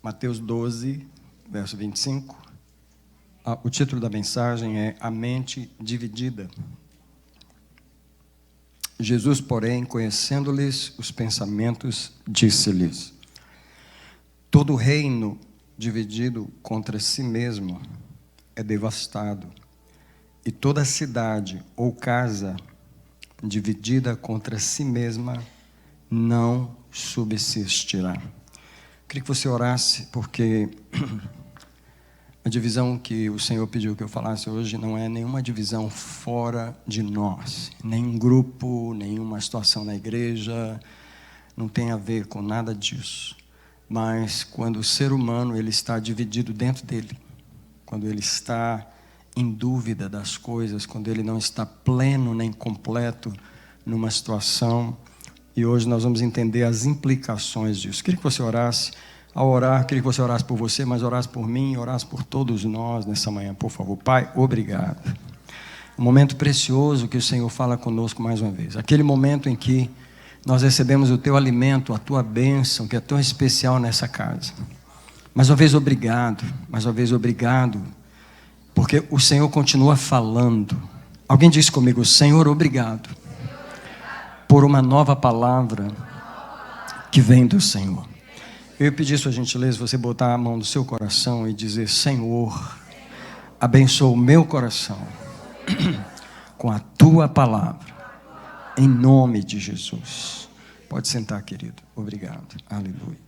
Mateus 12, verso 25. O título da mensagem é A Mente Dividida. Jesus, porém, conhecendo-lhes os pensamentos, disse-lhes: todo reino dividido contra si mesmo é devastado, e toda cidade ou casa dividida contra si mesma não subsistirá. Queria que você orasse, porque a divisão que o Senhor pediu que eu falasse hoje não é nenhuma divisão fora de nós, nenhum grupo, nenhuma situação na igreja, não tem a ver com nada disso. Mas quando o ser humano ele está dividido dentro dele, quando ele está em dúvida das coisas, quando ele não está pleno nem completo numa situação. E hoje nós vamos entender as implicações disso. Queria que você orasse. Ao orar, queria que você orasse por você, mas orasse por mim, orasse por todos nós nessa manhã, por favor. Pai, obrigado. Um momento precioso que o Senhor fala conosco mais uma vez. Aquele momento em que nós recebemos o teu alimento, a tua bênção, que é tão especial nessa casa. Mais uma vez, obrigado. Mais uma vez, obrigado. Porque o Senhor continua falando. Alguém disse comigo: Senhor, obrigado por uma nova palavra que vem do Senhor. Eu ia pedir sua gentileza, você botar a mão no seu coração e dizer: Senhor, abençoa o meu coração com a tua palavra, em nome de Jesus. Pode sentar, querido. Obrigado. Aleluia.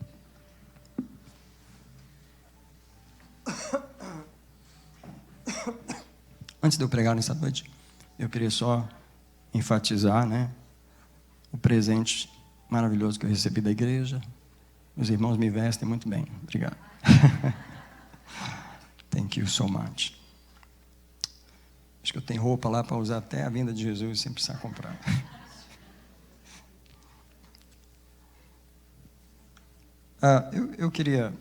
Antes de eu pregar nessa noite, eu queria só enfatizar, o presente maravilhoso que eu recebi da igreja. Meus irmãos me vestem muito bem. Obrigado. Thank you so much. Acho que eu tenho roupa lá para usar até a vinda de Jesus sem precisar comprar. Eu queria...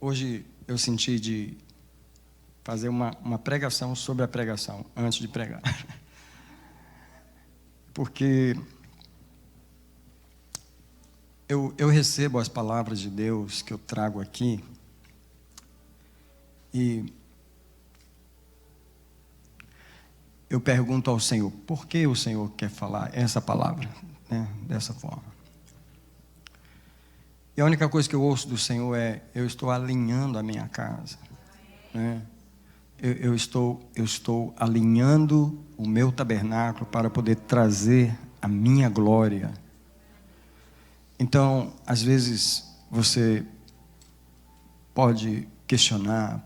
Hoje eu senti de fazer uma pregação sobre a pregação, antes de pregar. Porque... Eu recebo as palavras de Deus que eu trago aqui e eu pergunto ao Senhor, por que o Senhor quer falar essa palavra, dessa forma? E a única coisa que eu ouço do Senhor é: eu estou alinhando a minha casa, eu estou alinhando o meu tabernáculo para poder trazer a minha glória. Então, às vezes, você pode questionar,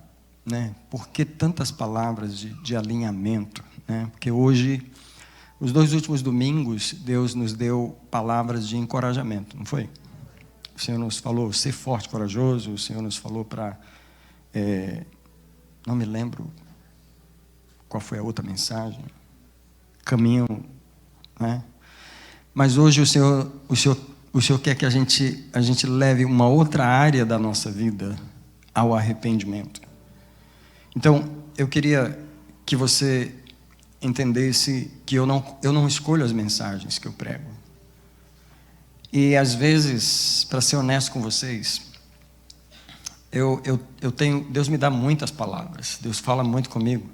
por que tantas palavras de alinhamento, Porque hoje, os 2 últimos domingos, Deus nos deu palavras de encorajamento, não foi? O Senhor nos falou, ser forte, corajoso, o Senhor nos falou para, não me lembro qual foi a outra mensagem, caminho, Mas hoje o Senhor quer que a gente leve uma outra área da nossa vida ao arrependimento. Então, eu queria que você entendesse que eu não escolho as mensagens que eu prego. E, às vezes, para ser honesto com vocês, Deus me dá muitas palavras, Deus fala muito comigo.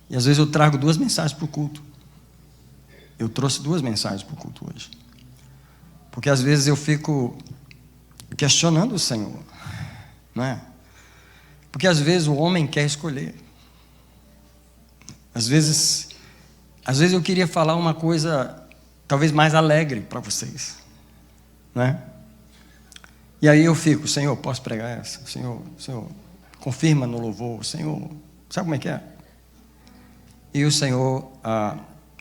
E, às vezes, eu trago 2 mensagens para o culto. Eu trouxe 2 mensagens para o culto hoje. Porque às vezes eu fico questionando o Senhor, Porque às vezes o homem quer escolher. Às vezes eu queria falar uma coisa talvez mais alegre para vocês, E aí eu fico: Senhor, posso pregar essa? Senhor, confirma no louvor. Senhor, sabe como é que é? E o Senhor...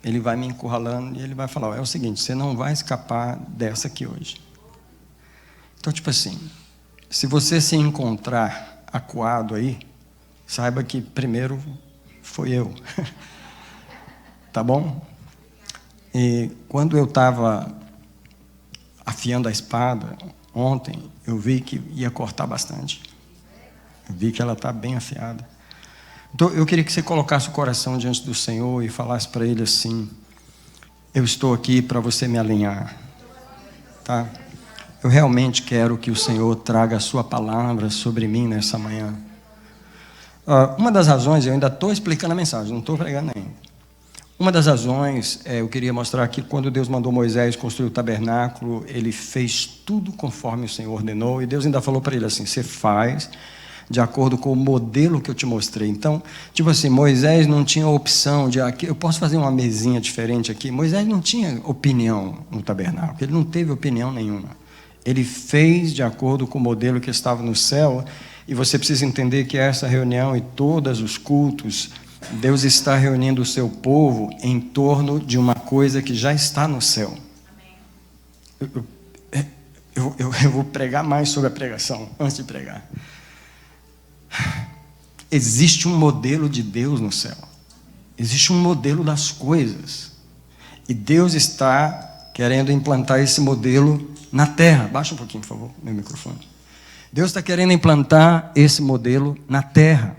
Ele vai me encurralando e ele vai falar: é o seguinte, você não vai escapar dessa aqui hoje. Então, tipo assim, se você se encontrar acuado aí, saiba que primeiro foi eu. Tá bom? E quando eu estava afiando a espada ontem, eu vi que ia cortar bastante. Eu vi que ela está bem afiada. Então, eu queria que você colocasse o coração diante do Senhor e falasse para Ele assim: eu estou aqui para você me alinhar, tá? Eu realmente quero que o Senhor traga a sua palavra sobre mim nessa manhã. Uma das razões, eu ainda estou explicando a mensagem, não estou pregando ainda. Uma das razões, eu queria mostrar que quando Deus mandou Moisés construir o tabernáculo, ele fez tudo conforme o Senhor ordenou, e Deus ainda falou para ele assim: você faz de acordo com o modelo que eu te mostrei. Então, tipo assim, Moisés não tinha opção de, eu posso fazer uma mesinha diferente aqui. Moisés não tinha opinião no tabernáculo, ele não teve opinião nenhuma. Ele fez de acordo com o modelo que estava no céu, e você precisa entender que essa reunião e todos os cultos, Deus está reunindo o seu povo em torno de uma coisa que já está no céu. Eu vou pregar mais sobre a pregação, antes de pregar. Existe um modelo de Deus no céu. Existe um modelo das coisas. E Deus está querendo implantar esse modelo na terra. Baixa um pouquinho, por favor, meu microfone. Deus está querendo implantar esse modelo na terra.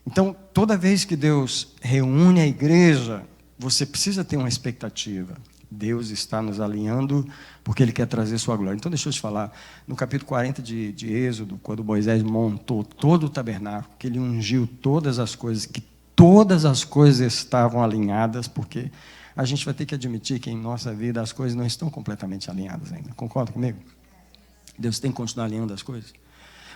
Então, toda vez que Deus reúne a igreja, você precisa ter uma expectativa. Deus está nos alinhando porque Ele quer trazer sua glória. Então, deixa eu te falar, no capítulo 40 de Êxodo, quando Moisés montou todo o tabernáculo, que ele ungiu todas as coisas, que todas as coisas estavam alinhadas, porque a gente vai ter que admitir que em nossa vida as coisas não estão completamente alinhadas ainda. Concorda comigo? Deus tem que continuar alinhando as coisas.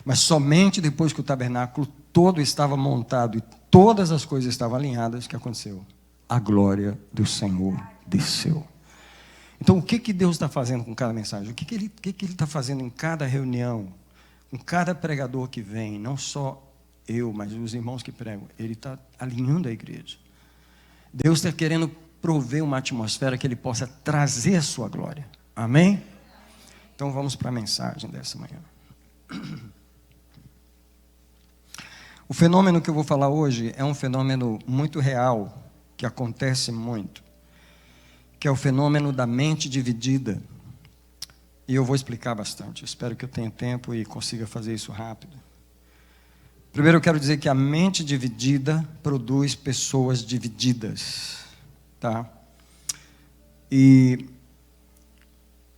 Mas somente depois que o tabernáculo todo estava montado e todas as coisas estavam alinhadas, o que aconteceu? A glória do Senhor desceu. Então, o que Deus está fazendo com cada mensagem? O que Ele está fazendo em cada reunião? Com cada pregador que vem? Não só eu, mas os irmãos que pregam. Ele está alinhando a igreja. Deus está querendo prover uma atmosfera que Ele possa trazer a sua glória. Amém? Então, vamos para a mensagem dessa manhã. O fenômeno que eu vou falar hoje é um fenômeno muito real, que acontece muito, que é o fenômeno da mente dividida. E eu vou explicar bastante. Espero que eu tenha tempo e consiga fazer isso rápido. Primeiro eu quero dizer que a mente dividida produz pessoas divididas. Tá? E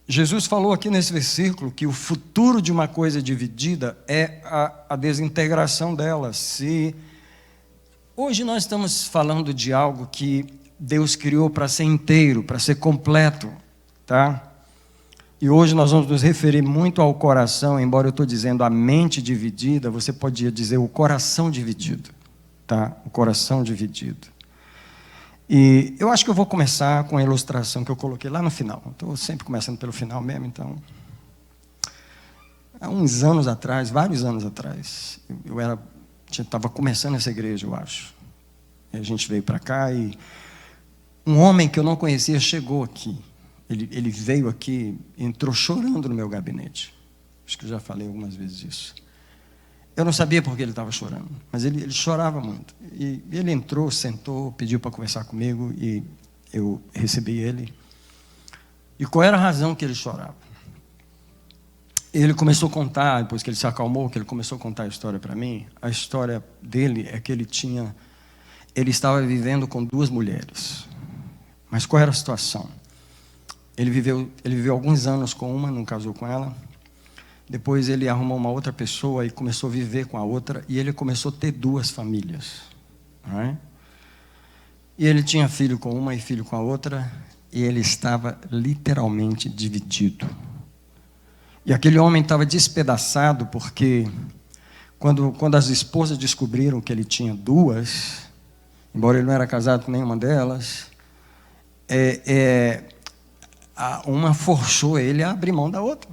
Jesus falou aqui nesse versículo que o futuro de uma coisa dividida é a desintegração dela. Hoje nós estamos falando de algo que Deus criou para ser inteiro, para ser completo, tá? E hoje nós vamos nos referir muito ao coração, embora eu estou dizendo a mente dividida, você podia dizer o coração dividido, tá? O coração dividido. E eu acho que eu vou começar com a ilustração que eu coloquei lá no final. Estou sempre começando pelo final mesmo, então. Há uns anos atrás, vários anos atrás, eu estava começando essa igreja, eu acho. E a gente veio para cá e um homem que eu não conhecia chegou aqui. Ele veio aqui, entrou chorando no meu gabinete. Acho que eu já falei algumas vezes isso. Eu não sabia por que ele estava chorando, mas ele chorava muito. E ele entrou, sentou, pediu para conversar comigo e eu recebi ele. E qual era a razão que ele chorava? Ele começou a contar, depois que ele se acalmou, que ele começou a contar a história para mim. A história dele é que ele estava vivendo com 2 mulheres. Mas qual era a situação? Ele viveu alguns anos com uma, não casou com ela. Depois ele arrumou uma outra pessoa e começou a viver com a outra. E ele começou a ter 2 famílias. Não é? E ele tinha filho com uma e filho com a outra. E ele estava literalmente dividido. E aquele homem estava despedaçado porque quando as esposas descobriram que ele tinha 2, embora ele não era casado com nenhuma delas, uma forçou ele a abrir mão da outra.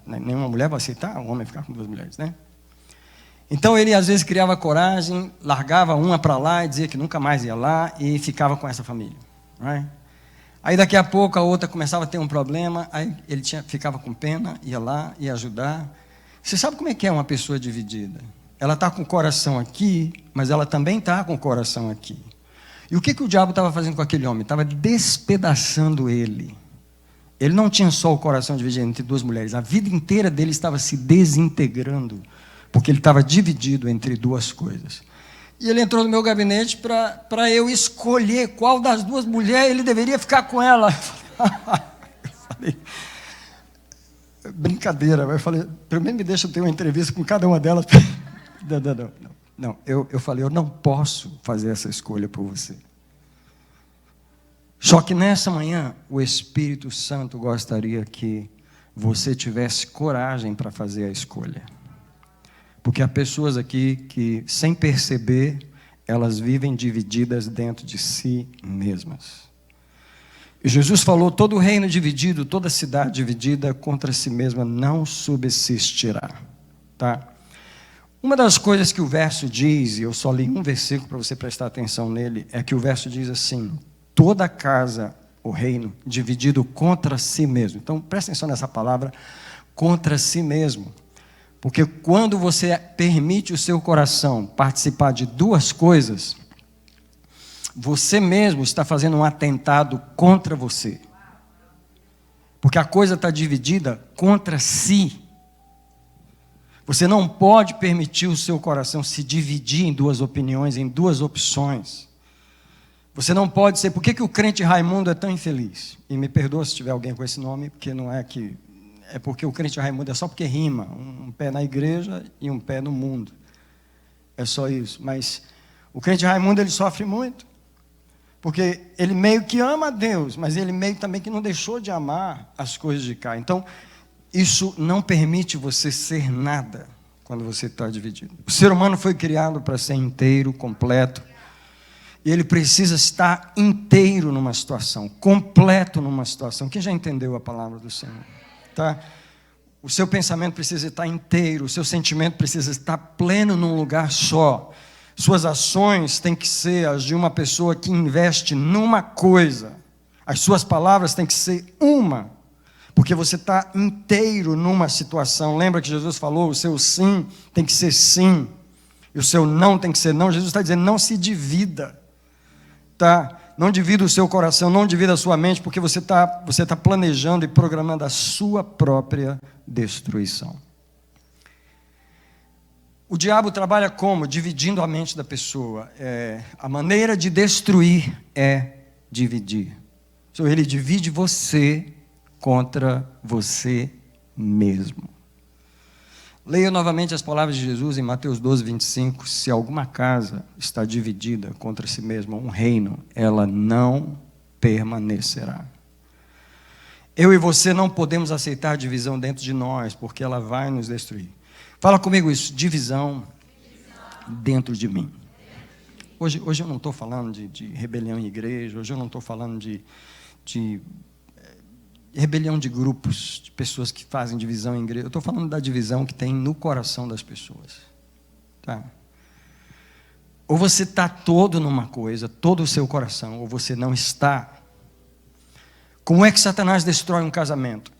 Nenhuma mulher vai aceitar um homem ficar com 2 mulheres, né? Então ele às vezes criava coragem, largava uma para lá e dizia que nunca mais ia lá e ficava com essa família. Não é? Aí daqui a pouco a outra começava a ter um problema, aí ele ficava com pena, ia lá, ia ajudar. Você sabe como é que é uma pessoa dividida? Ela está com o coração aqui, mas ela também está com o coração aqui. E o que o diabo estava fazendo com aquele homem? Estava despedaçando ele. Ele não tinha só o coração dividido entre 2 mulheres, a vida inteira dele estava se desintegrando, porque ele estava dividido entre 2 coisas. E ele entrou no meu gabinete para eu escolher qual das 2 mulheres ele deveria ficar com ela. Eu falei, brincadeira. Eu falei, pelo menos me deixa ter uma entrevista com cada uma delas. Não. Eu falei, eu não posso fazer essa escolha por você. Só que nessa manhã, o Espírito Santo gostaria que você tivesse coragem para fazer a escolha. Porque há pessoas aqui que, sem perceber, elas vivem divididas dentro de si mesmas. E Jesus falou, todo reino dividido, toda cidade dividida contra si mesma não subsistirá. Tá? Uma das coisas que o verso diz, e eu só li um versículo para você prestar atenção nele, é que o verso diz assim, toda casa, o reino, dividido contra si mesmo. Então, presta atenção nessa palavra, contra si mesmo. Porque quando você permite o seu coração participar de duas coisas, você mesmo está fazendo um atentado contra você. Porque a coisa está dividida contra si. Você não pode permitir o seu coração se dividir em duas opiniões, em duas opções. Você não pode ser... Por que o crente Raimundo é tão infeliz? E me perdoa se tiver alguém com esse nome, porque não é que... É porque o crente Raimundo é só porque rima. Um pé na igreja e um pé no mundo. É só isso. Mas o crente Raimundo, ele sofre muito. Porque ele meio que ama a Deus, mas ele meio também que não deixou de amar as coisas de cá. Então, isso não permite você ser nada quando você está dividido. O ser humano foi criado para ser inteiro, completo. E ele precisa estar inteiro numa situação, completo numa situação. Quem já entendeu a palavra do Senhor? Tá? O seu pensamento precisa estar inteiro, o seu sentimento precisa estar pleno num lugar só. Suas ações têm que ser as de uma pessoa que investe numa coisa. As suas palavras têm que ser uma, porque você está inteiro numa situação. Lembra que Jesus falou, o seu sim tem que ser sim, e o seu não tem que ser não. Jesus está dizendo, não se divida. Tá? Não divida o seu coração, não divida a sua mente, porque você tá planejando e programando a sua própria destruição. O diabo trabalha como? Dividindo a mente da pessoa. A maneira de destruir é dividir. Então, ele divide você contra você mesmo. Leia novamente as palavras de Jesus em Mateus 12, 25. Se alguma casa está dividida contra si mesma, um reino, ela não permanecerá. Eu e você não podemos aceitar a divisão dentro de nós, porque ela vai nos destruir. Fala comigo isso, divisão dentro de mim. Hoje eu não estou falando de rebelião em igreja, hoje eu não estou falando de rebelião de grupos, de pessoas que fazem divisão em igreja. Eu estou falando da divisão que tem no coração das pessoas. Tá? Ou você está todo numa coisa, todo o seu coração, ou você não está. Como é que Satanás destrói um casamento?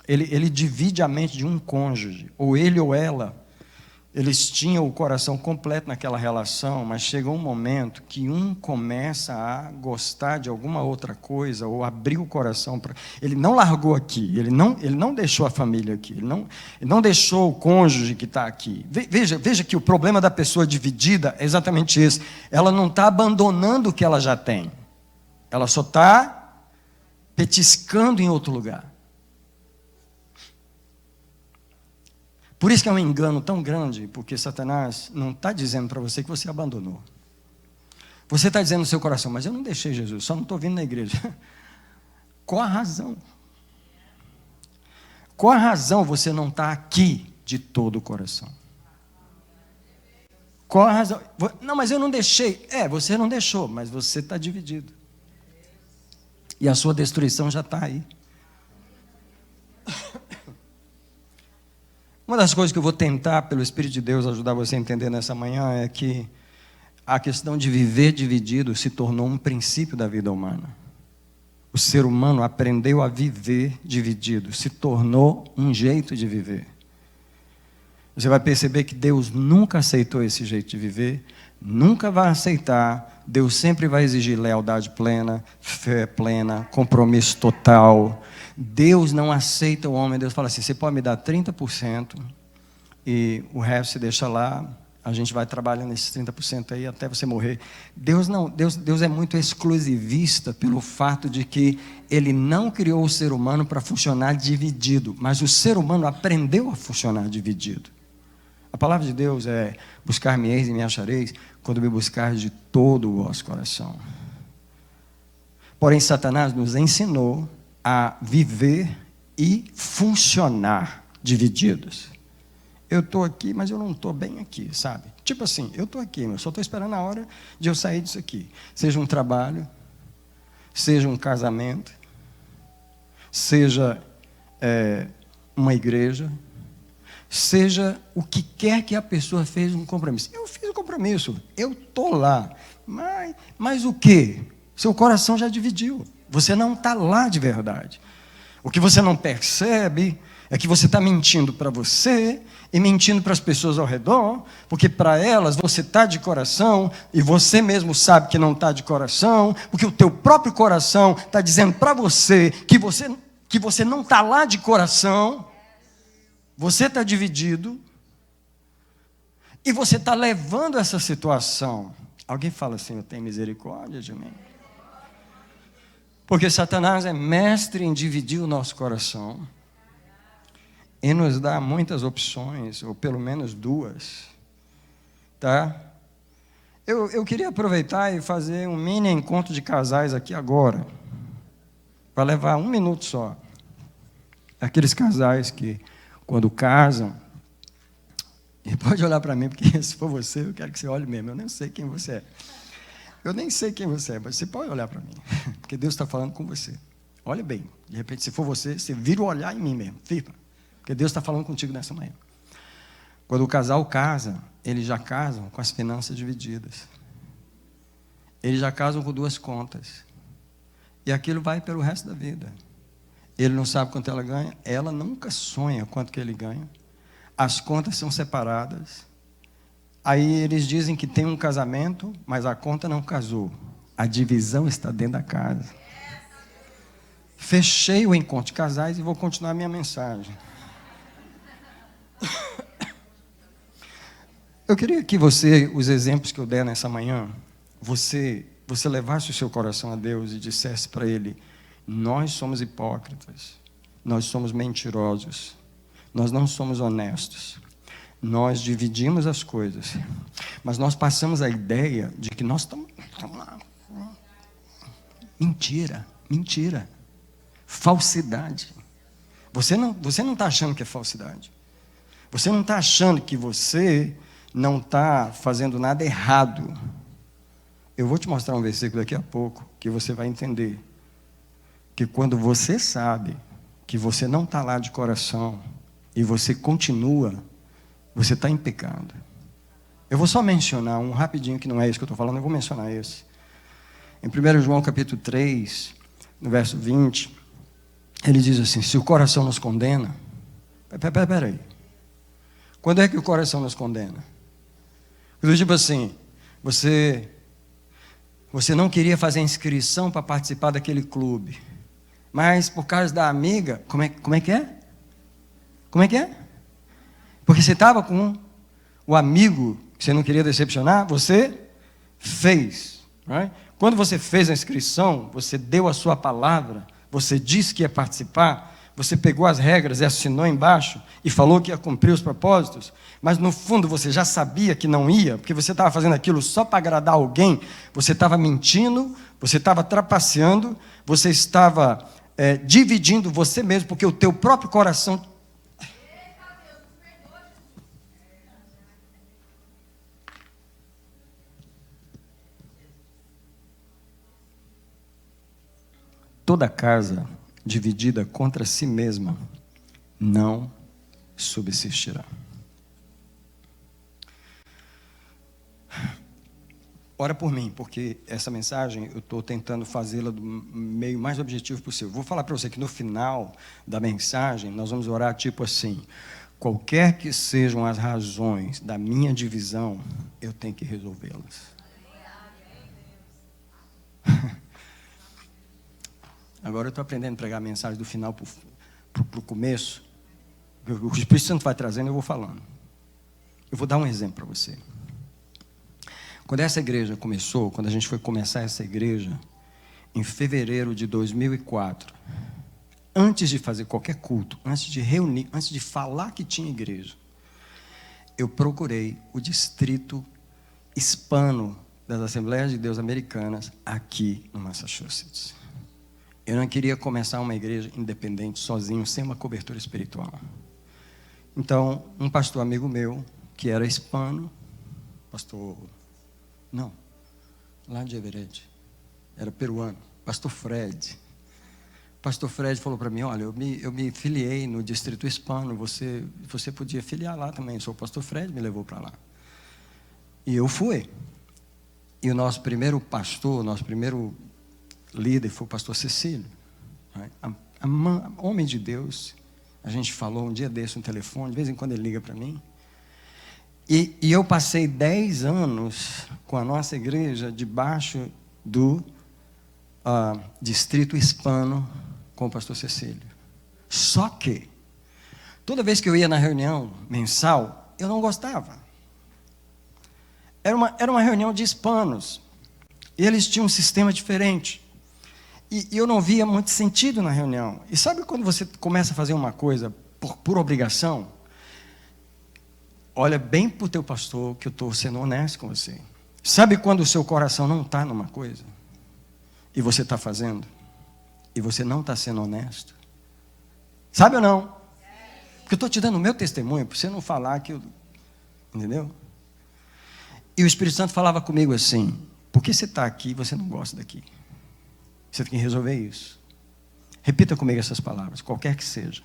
Ele divide a mente de um cônjuge, ou ele ou ela. Eles tinham o coração completo naquela relação, mas chega um momento que um começa a gostar de alguma outra coisa, ou abrir o coração para... Ele não largou aqui, ele não deixou a família aqui, ele não deixou o cônjuge que está aqui. Veja que o problema da pessoa dividida é exatamente esse. Ela não está abandonando o que ela já tem, ela só está petiscando em outro lugar. Por isso que é um engano tão grande, porque Satanás não está dizendo para você que você abandonou. Você está dizendo no seu coração, mas eu não deixei Jesus, só não estou vindo na igreja. Qual a razão? Qual a razão você não está aqui de todo o coração? Qual a razão? Não, mas eu não deixei. Você não deixou, mas você está dividido. E a sua destruição já está aí. Uma das coisas que eu vou tentar, pelo Espírito de Deus, ajudar você a entender nessa manhã é que a questão de viver dividido se tornou um princípio da vida humana. O ser humano aprendeu a viver dividido, se tornou um jeito de viver. Você vai perceber que Deus nunca aceitou esse jeito de viver, nunca vai aceitar. Deus sempre vai exigir lealdade plena, fé plena, compromisso total. Deus não aceita o homem. Deus fala assim, você pode me dar 30% e o resto você deixa lá, A gente vai trabalhando esses 30% aí até você morrer. Deus é muito exclusivista pelo fato de que Ele não criou o ser humano para funcionar dividido, mas o ser humano aprendeu a funcionar dividido. A palavra de Deus é: buscar-me-eis e me achareis, quando me buscar de todo o vosso coração. Porém, Satanás nos ensinou a viver e funcionar divididos. Eu estou aqui, mas eu não estou bem aqui, sabe? Tipo assim, eu estou aqui, eu só estou esperando a hora de eu sair disso aqui. Seja um trabalho, seja um casamento, seja uma igreja, seja o que quer que a pessoa fez um compromisso. Eu fiz um compromisso, eu estou lá, mas o quê? Seu coração já dividiu, você não está lá de verdade. O que você não percebe é que você está mentindo para você e mentindo para as pessoas ao redor, porque para elas você está de coração e você mesmo sabe que não está de coração, porque o teu próprio coração está dizendo para você que você não está lá de coração, você está dividido e você está levando essa situação. Alguém fala assim: eu tenho misericórdia de mim? Porque Satanás é mestre em dividir o nosso coração e nos dá muitas opções, ou pelo menos duas, tá? Eu queria aproveitar e fazer um mini encontro de casais aqui agora, para levar 1 minuto só. Aqueles casais que, quando casam, e pode olhar para mim, porque se for você, eu quero que você olhe mesmo, eu nem sei quem você é. Eu nem sei quem você é, mas você pode olhar para mim, porque Deus está falando com você. Olha bem, de repente, se for você, você vira o olhar em mim mesmo, firma. Porque Deus está falando contigo nessa manhã. Quando o casal casa, eles já casam com as finanças divididas. Eles já casam com 2 contas. E aquilo vai pelo resto da vida. Ele não sabe quanto ela ganha, ela nunca sonha quanto que ele ganha. As contas são separadas. Aí eles dizem que tem um casamento, mas a conta não casou. A divisão está dentro da casa. Fechei o encontro de casais e vou continuar a minha mensagem. Eu queria que você, os exemplos que eu der nessa manhã, você levasse o seu coração a Deus e dissesse para Ele: nós somos hipócritas, nós somos mentirosos, nós não somos honestos, nós dividimos as coisas, mas nós passamos a ideia de que nós estamos lá. Mentira, falsidade. Você não está achando que é falsidade. Você não está achando que você não está fazendo nada errado. Eu vou te mostrar um versículo daqui a pouco, que você vai entender que quando você sabe que você não está lá de coração e você continua, você está em pecado. Eu vou só mencionar um rapidinho, que não é isso que eu estou falando, eu vou mencionar esse. Em 1 João capítulo 3, no verso 20, ele diz assim: se o coração nos condena, peraí. Quando é que o coração nos condena? Tipo assim, você não queria fazer inscrição para participar daquele clube, mas por causa da amiga, como é que é? Como é que é? Porque você estava com o amigo que você não queria decepcionar, você fez. Right? Quando você fez a inscrição, você deu a sua palavra, você disse que ia participar, você pegou as regras e assinou embaixo e falou que ia cumprir os propósitos, mas no fundo você já sabia que não ia, porque você estava fazendo aquilo só para agradar alguém, você estava mentindo, você estava trapaceando, você estava dividindo você mesmo, porque o teu próprio coração... Toda casa dividida contra si mesma não subsistirá. Ora por mim, porque essa mensagem eu estou tentando fazê-la do meio mais objetivo possível. Vou falar para você que no final da mensagem nós vamos orar tipo assim: qualquer que sejam as razões da minha divisão, eu tenho que resolvê-las. Agora eu estou aprendendo a pregar a mensagem do final para o começo. O Espírito Santo vai trazendo, eu vou falando. Eu vou dar um exemplo para você. Quando essa igreja começou, quando a gente foi começar essa igreja, em fevereiro de 2004, antes de fazer qualquer culto, antes de reunir, antes de falar que tinha igreja, eu procurei o distrito hispano das Assembleias de Deus Americanas aqui no Massachusetts. Eu não queria começar uma igreja independente, sozinho, sem uma cobertura espiritual. Então, um pastor amigo meu, que era hispano, lá de Everett, era peruano, pastor Fred. Pastor Fred falou para mim, olha, eu me filiei no distrito hispano, você podia filiar lá também. O pastor Fred me levou para lá. E eu fui. E o nosso primeiro pastor, nosso primeiro líder foi o pastor Cecílio. Homem de Deus. A gente falou um dia desse no telefone, de vez em quando ele liga para mim. E eu passei 10 anos com a nossa igreja debaixo do distrito hispano com o pastor Cecílio. Só que, toda vez que eu ia na reunião mensal, eu não gostava. Era uma reunião de hispanos. E eles tinham um sistema diferente. E eu não via muito sentido na reunião. E sabe quando você começa a fazer uma coisa por obrigação? Olha bem para o teu pastor, que eu estou sendo honesto com você. Sabe quando o seu coração não está numa coisa? E você está fazendo? E você não está sendo honesto? Sabe ou não? Porque eu estou te dando o meu testemunho, para você não falar que eu... Entendeu? E o Espírito Santo falava comigo assim, por que você está aqui e você não gosta daqui? Você tem que resolver isso. Repita comigo essas palavras, qualquer que seja.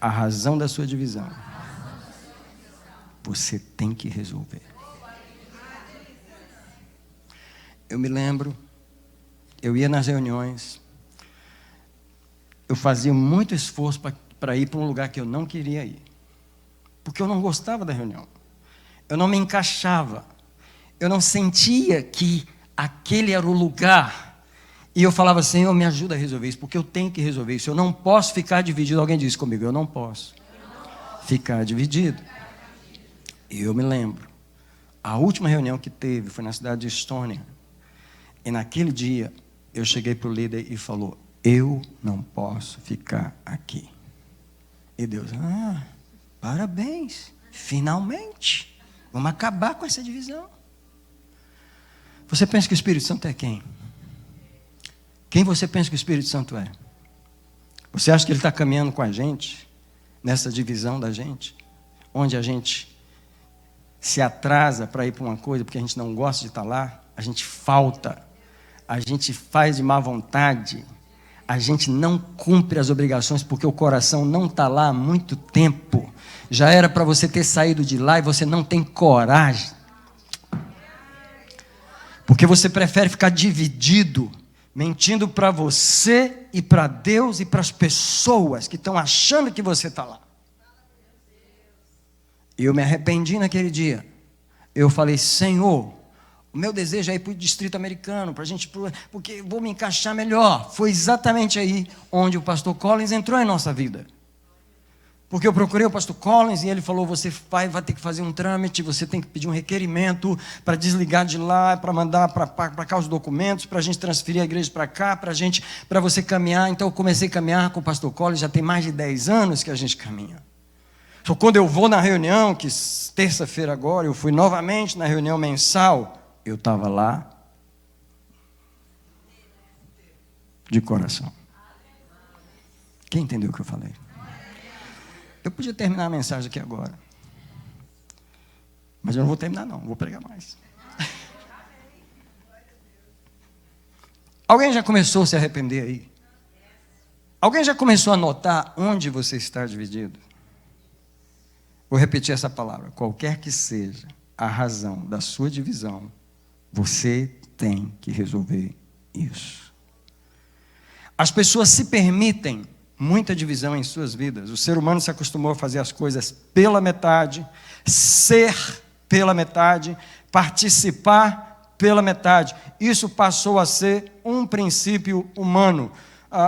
A razão da sua divisão. Você tem que resolver. Eu me lembro, eu ia nas reuniões, eu fazia muito esforço para ir para um lugar que eu não queria ir. Porque eu não gostava da reunião. Eu não me encaixava. Eu não sentia que aquele era o lugar. E eu falava, Senhor, me ajuda a resolver isso, porque eu tenho que resolver isso. Eu não posso ficar dividido. Alguém disse comigo, eu não posso ficar dividido. E eu me lembro, a última reunião que teve foi na cidade de Estônia. E naquele dia, eu cheguei para o líder e falou, eu não posso ficar aqui. E Deus, parabéns, finalmente, vamos acabar com essa divisão. Você pensa que o Espírito Santo é quem? Quem você pensa que o Espírito Santo é? Você acha que ele está caminhando com a gente, nessa divisão da gente, onde a gente se atrasa para ir para uma coisa, porque a gente não gosta de estar lá, a gente falta, a gente faz de má vontade, a gente não cumpre as obrigações, porque o coração não está lá há muito tempo. Já era para você ter saído de lá e você não tem coragem. Porque você prefere ficar dividido, mentindo para você e para Deus e para as pessoas que estão achando que você está lá. E eu me arrependi naquele dia. Eu falei, Senhor, o meu desejo é ir para o Distrito Americano, para a gente, porque eu vou me encaixar melhor. Foi exatamente aí onde o pastor Collins entrou em nossa vida. Porque eu procurei o pastor Collins e ele falou, você vai ter que fazer um trâmite, você tem que pedir um requerimento para desligar de lá, para mandar para cá os documentos, para a gente transferir a igreja para cá, para você caminhar. Então eu comecei a caminhar com o pastor Collins, já tem mais de 10 anos que a gente caminha. Então, quando eu vou na reunião, que terça-feira agora, eu fui novamente na reunião mensal, eu estava lá de coração. Quem entendeu o que eu falei? Eu podia terminar a mensagem aqui agora. Mas eu não vou terminar não, vou pregar mais. Alguém já começou a se arrepender aí? Alguém já começou a notar onde você está dividido? Vou repetir essa palavra. Qualquer que seja a razão da sua divisão, você tem que resolver isso. As pessoas se permitem muita divisão em suas vidas. O ser humano se acostumou a fazer as coisas pela metade, ser pela metade, participar pela metade. Isso passou a ser um princípio humano.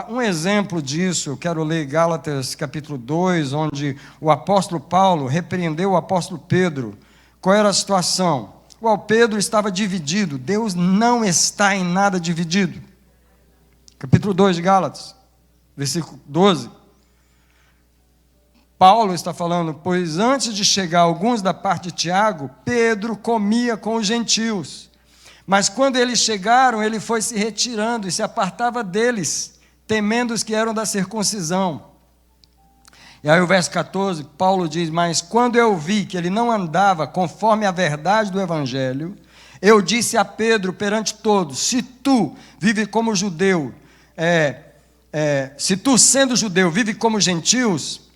Um exemplo disso, eu quero ler Gálatas capítulo 2, onde o apóstolo Paulo repreendeu o apóstolo Pedro. Qual era a situação? O Pedro estava dividido. Deus não está em nada dividido. Capítulo 2 de Gálatas, versículo 12. Paulo está falando, pois antes de chegar alguns da parte de Tiago, Pedro comia com os gentios. Mas quando eles chegaram, ele foi se retirando e se apartava deles, temendo os que eram da circuncisão. E aí o verso 14, Paulo diz, mas quando eu vi que ele não andava conforme a verdade do Evangelho, eu disse a Pedro perante todos, se tu vive como judeu, se tu sendo judeu vive como gentios,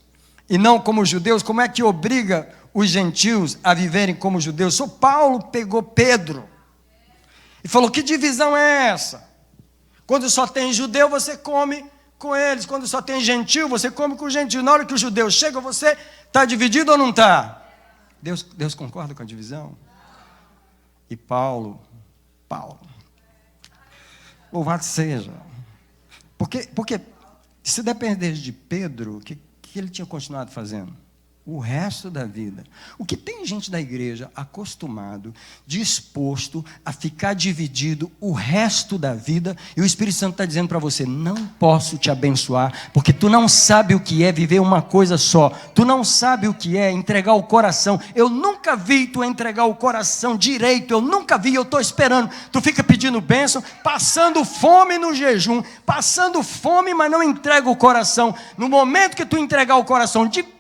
e não como judeus, como é que obriga os gentios a viverem como judeus? Só Paulo pegou Pedro e falou, que divisão é essa? Quando só tem judeu, você come com eles. Quando só tem gentil, você come com os gentios. Na hora que os judeus chegam, você está dividido ou não está? Deus concorda com a divisão? E Paulo, louvado seja. Porque se dependesse de Pedro, o que ele tinha continuado fazendo? O resto da vida. O que tem gente da igreja acostumado, disposto a ficar dividido o resto da vida, e o Espírito Santo está dizendo para você, não posso te abençoar, porque tu não sabe o que é viver uma coisa só, tu não sabe o que é entregar o coração. Eu nunca vi tu entregar o coração direito, eu nunca vi, eu estou esperando, tu fica pedindo bênção, passando fome no jejum, passando fome, mas não entrega o coração. No momento que tu entregar o coração de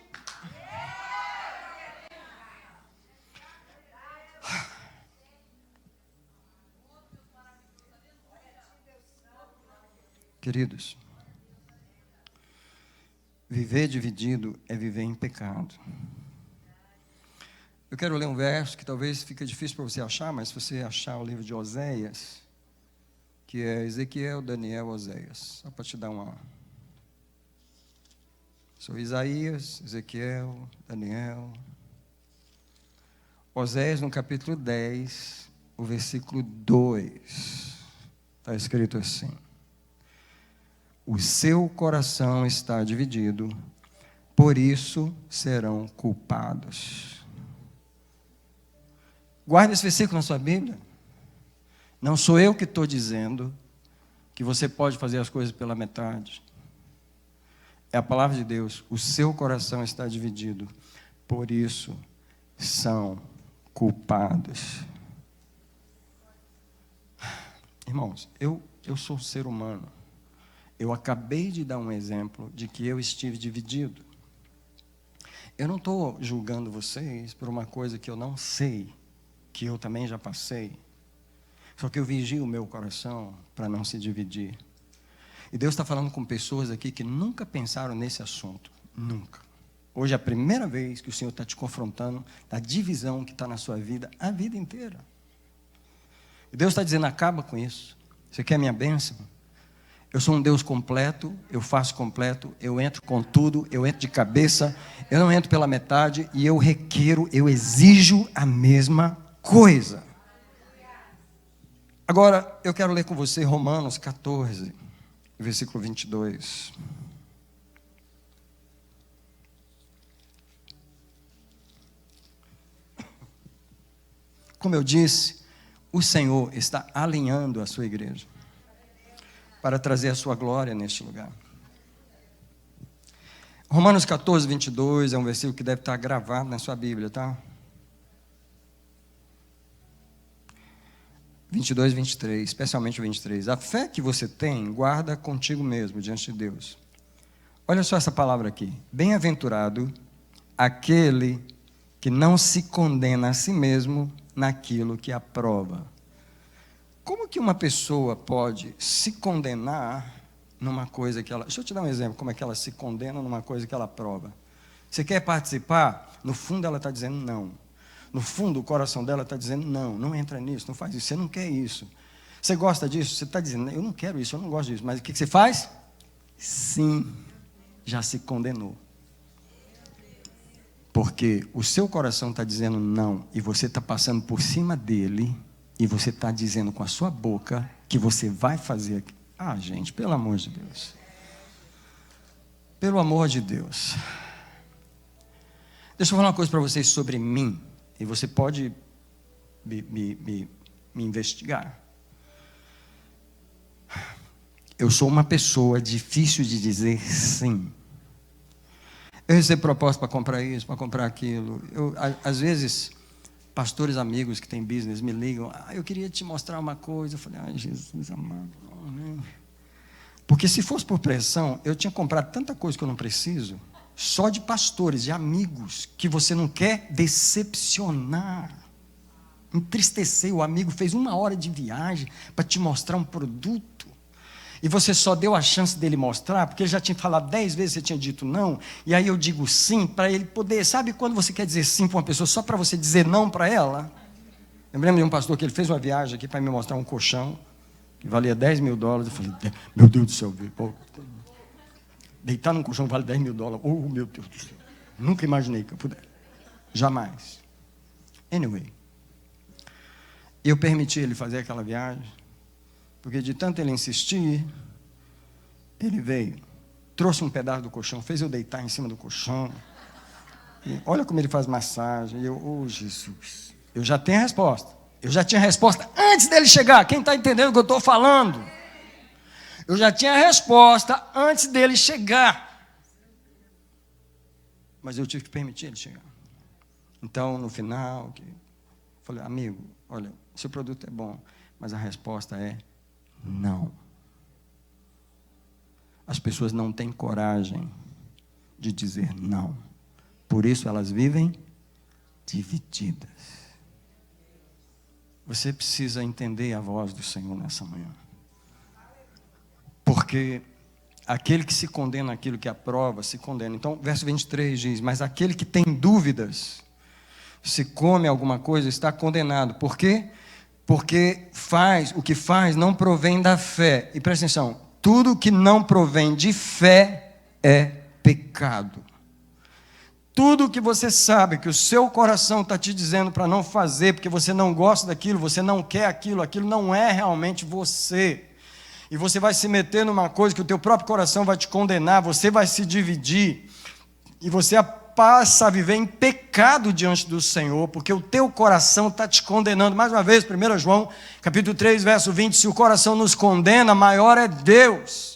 queridos, viver dividido é viver em pecado. Eu quero ler um verso que talvez fique difícil para você achar, mas se você achar o livro de Oséias, que é Ezequiel, Daniel, Oséias, só para te dar uma... Sou Isaías, Ezequiel, Daniel. Oséias no capítulo 10, o versículo 2, está escrito assim, o seu coração está dividido, por isso serão culpados. Guarda esse versículo na sua Bíblia. Não sou eu que estou dizendo que você pode fazer as coisas pela metade. É a palavra de Deus. O seu coração está dividido, por isso são culpados. Irmãos, eu sou um ser humano. Eu acabei de dar um exemplo de que eu estive dividido. Eu não estou julgando vocês por uma coisa que eu não sei, que eu também já passei. Só que eu vigio o meu coração para não se dividir. E Deus está falando com pessoas aqui que nunca pensaram nesse assunto. Nunca. Hoje é a primeira vez que o Senhor está te confrontando da divisão que está na sua vida a vida inteira. E Deus está dizendo, acaba com isso. Você quer minha bênção? Eu sou um Deus completo, eu faço completo, eu entro com tudo, eu entro de cabeça, eu não entro pela metade e eu requeiro, eu exijo a mesma coisa. Agora, eu quero ler com você Romanos 14, versículo 22. Como eu disse, o Senhor está alinhando a sua igreja para trazer a sua glória neste lugar. Romanos 14, 22 é um versículo que deve estar gravado na sua Bíblia, tá? 22, 23, especialmente o 23. A fé que você tem, guarda contigo mesmo, diante de Deus. Olha só essa palavra aqui. Bem-aventurado aquele que não se condena a si mesmo naquilo que aprova. Como que uma pessoa pode se condenar numa coisa que ela... Deixa eu te dar um exemplo, como é que ela se condena numa coisa que ela aprova. Você quer participar? No fundo ela está dizendo não. No fundo o coração dela está dizendo não, não entra nisso, não faz isso, você não quer isso. Você gosta disso? Você está dizendo, eu não quero isso, eu não gosto disso. Mas o que você faz? Sim, já se condenou. Porque o seu coração está dizendo não, e você está passando por cima dele, e você está dizendo com a sua boca que você vai fazer Ah, gente, pelo amor de Deus. Pelo amor de Deus. Deixa eu falar uma coisa para vocês sobre mim. E você pode me investigar. Eu sou uma pessoa difícil de dizer sim. Eu recebo proposta para comprar isso, para comprar aquilo. Às vezes, pastores amigos que têm business me ligam. Eu queria te mostrar uma coisa. Eu falei, ai, Jesus amado. Não, né? Porque se fosse por pressão, eu tinha comprado tanta coisa que eu não preciso, só de pastores, de amigos, que você não quer decepcionar, entristecer. O amigo fez 1 hora de viagem para te mostrar um produto, e você só deu a chance dele mostrar, porque ele já tinha falado 10 vezes, você tinha dito não, e aí eu digo sim, para ele poder, sabe quando você quer dizer sim para uma pessoa, só para você dizer não para ela? Eu me lembro de um pastor que ele fez uma viagem aqui para me mostrar um colchão, que valia $10.000, eu falei, meu Deus do céu, deitar num colchão vale $10.000, oh meu Deus do céu, nunca imaginei que eu pudesse, jamais. Anyway, eu permiti ele fazer aquela viagem, porque de tanto ele insistir, ele veio, trouxe um pedaço do colchão, fez eu deitar em cima do colchão, e olha como ele faz massagem, e eu, oh Jesus, eu já tenho a resposta. Eu já tinha a resposta antes dele chegar. Quem está entendendo o que eu estou falando? Eu já tinha a resposta antes dele chegar. Mas eu tive que permitir ele chegar. Então, no final, falei, amigo, olha, seu produto é bom, mas a resposta é não. As pessoas não têm coragem de dizer não. Por isso elas vivem divididas. Você precisa entender a voz do Senhor nessa manhã. Porque aquele que se condena aquilo que aprova, se condena. Então, verso 23 diz, mas aquele que tem dúvidas, se come alguma coisa, está condenado. Por quê? Porque o que faz não provém da fé. E presta atenção, tudo que não provém de fé é pecado. Tudo que você sabe que o seu coração está te dizendo para não fazer, porque você não gosta daquilo, você não quer aquilo, aquilo não é realmente você. E você vai se meter numa coisa que o teu próprio coração vai te condenar, você vai se dividir, e você passa a viver em pecado diante do Senhor, porque o teu coração está te condenando. Mais uma vez, 1 João, capítulo 3, verso 20, se o coração nos condena, maior é Deus.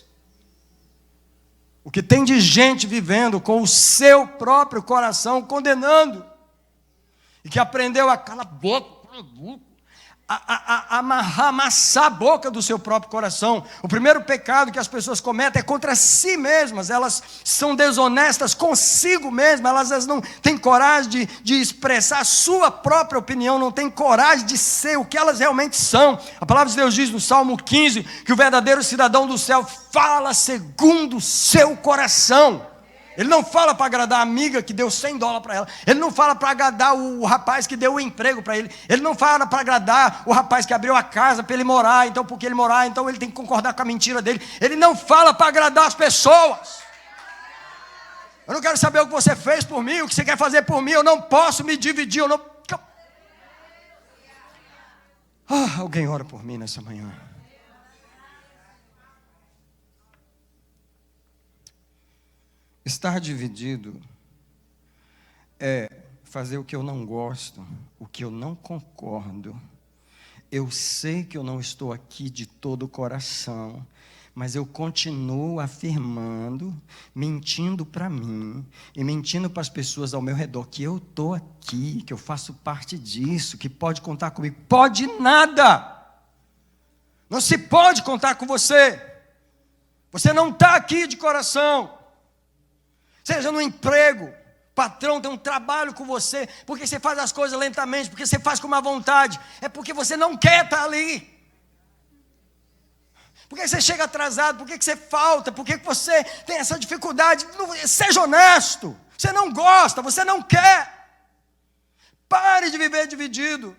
O que tem de gente vivendo com o seu próprio coração condenando, e que aprendeu a calar a boca, a amassar a boca do seu próprio coração. O primeiro pecado que as pessoas cometem é contra si mesmas. Elas são desonestas consigo mesmas. Elas não têm coragem de expressar a sua própria opinião, não têm coragem de ser o que elas realmente são. A palavra de Deus diz no Salmo 15 que o verdadeiro cidadão do céu fala segundo o seu coração. Ele não fala para agradar a amiga que deu $100 para ela. Ele não fala para agradar o rapaz que deu o emprego para ele. Ele não fala para agradar o rapaz que abriu a casa para ele morar. Então, porque ele morar, então ele tem que concordar com a mentira dele. Ele não fala para agradar as pessoas. Eu não quero saber o que você fez por mim, o que você quer fazer por mim. Eu não posso me dividir. Alguém ora por mim nessa manhã. Estar dividido é fazer o que eu não gosto, o que eu não concordo. Eu sei que eu não estou aqui de todo o coração, mas eu continuo afirmando, mentindo para mim e mentindo para as pessoas ao meu redor que eu estou aqui, que eu faço parte disso, que pode contar comigo. Pode nada! Não se pode contar com você. Você não está aqui de coração. Seja no emprego, o patrão tem um trabalho com você, porque você faz as coisas lentamente, porque você faz com má vontade, é porque você não quer estar ali. Por que você chega atrasado? Por que você falta? Por que você tem essa dificuldade? Seja honesto, você não gosta, você não quer. Pare de viver dividido.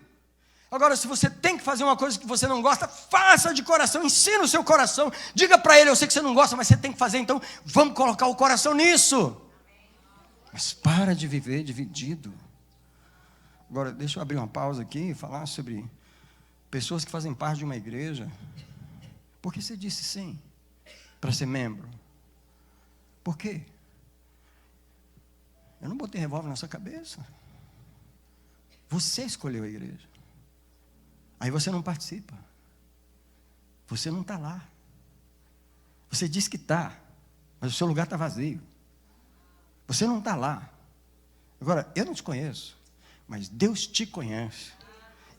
Agora, se você tem que fazer uma coisa que você não gosta, faça de coração, ensina o seu coração, diga para ele, eu sei que você não gosta, mas você tem que fazer, então vamos colocar o coração nisso. Mas para de viver dividido. Agora, deixa eu abrir uma pausa aqui e falar sobre pessoas que fazem parte de uma igreja, Por que você disse sim para ser membro? Por quê? Eu não botei revólver na sua cabeça. Você escolheu a igreja. Aí você não participa. Você não está lá. Você diz que está, mas o seu lugar está vazio. Você não está lá. Agora, eu não te conheço, mas Deus te conhece.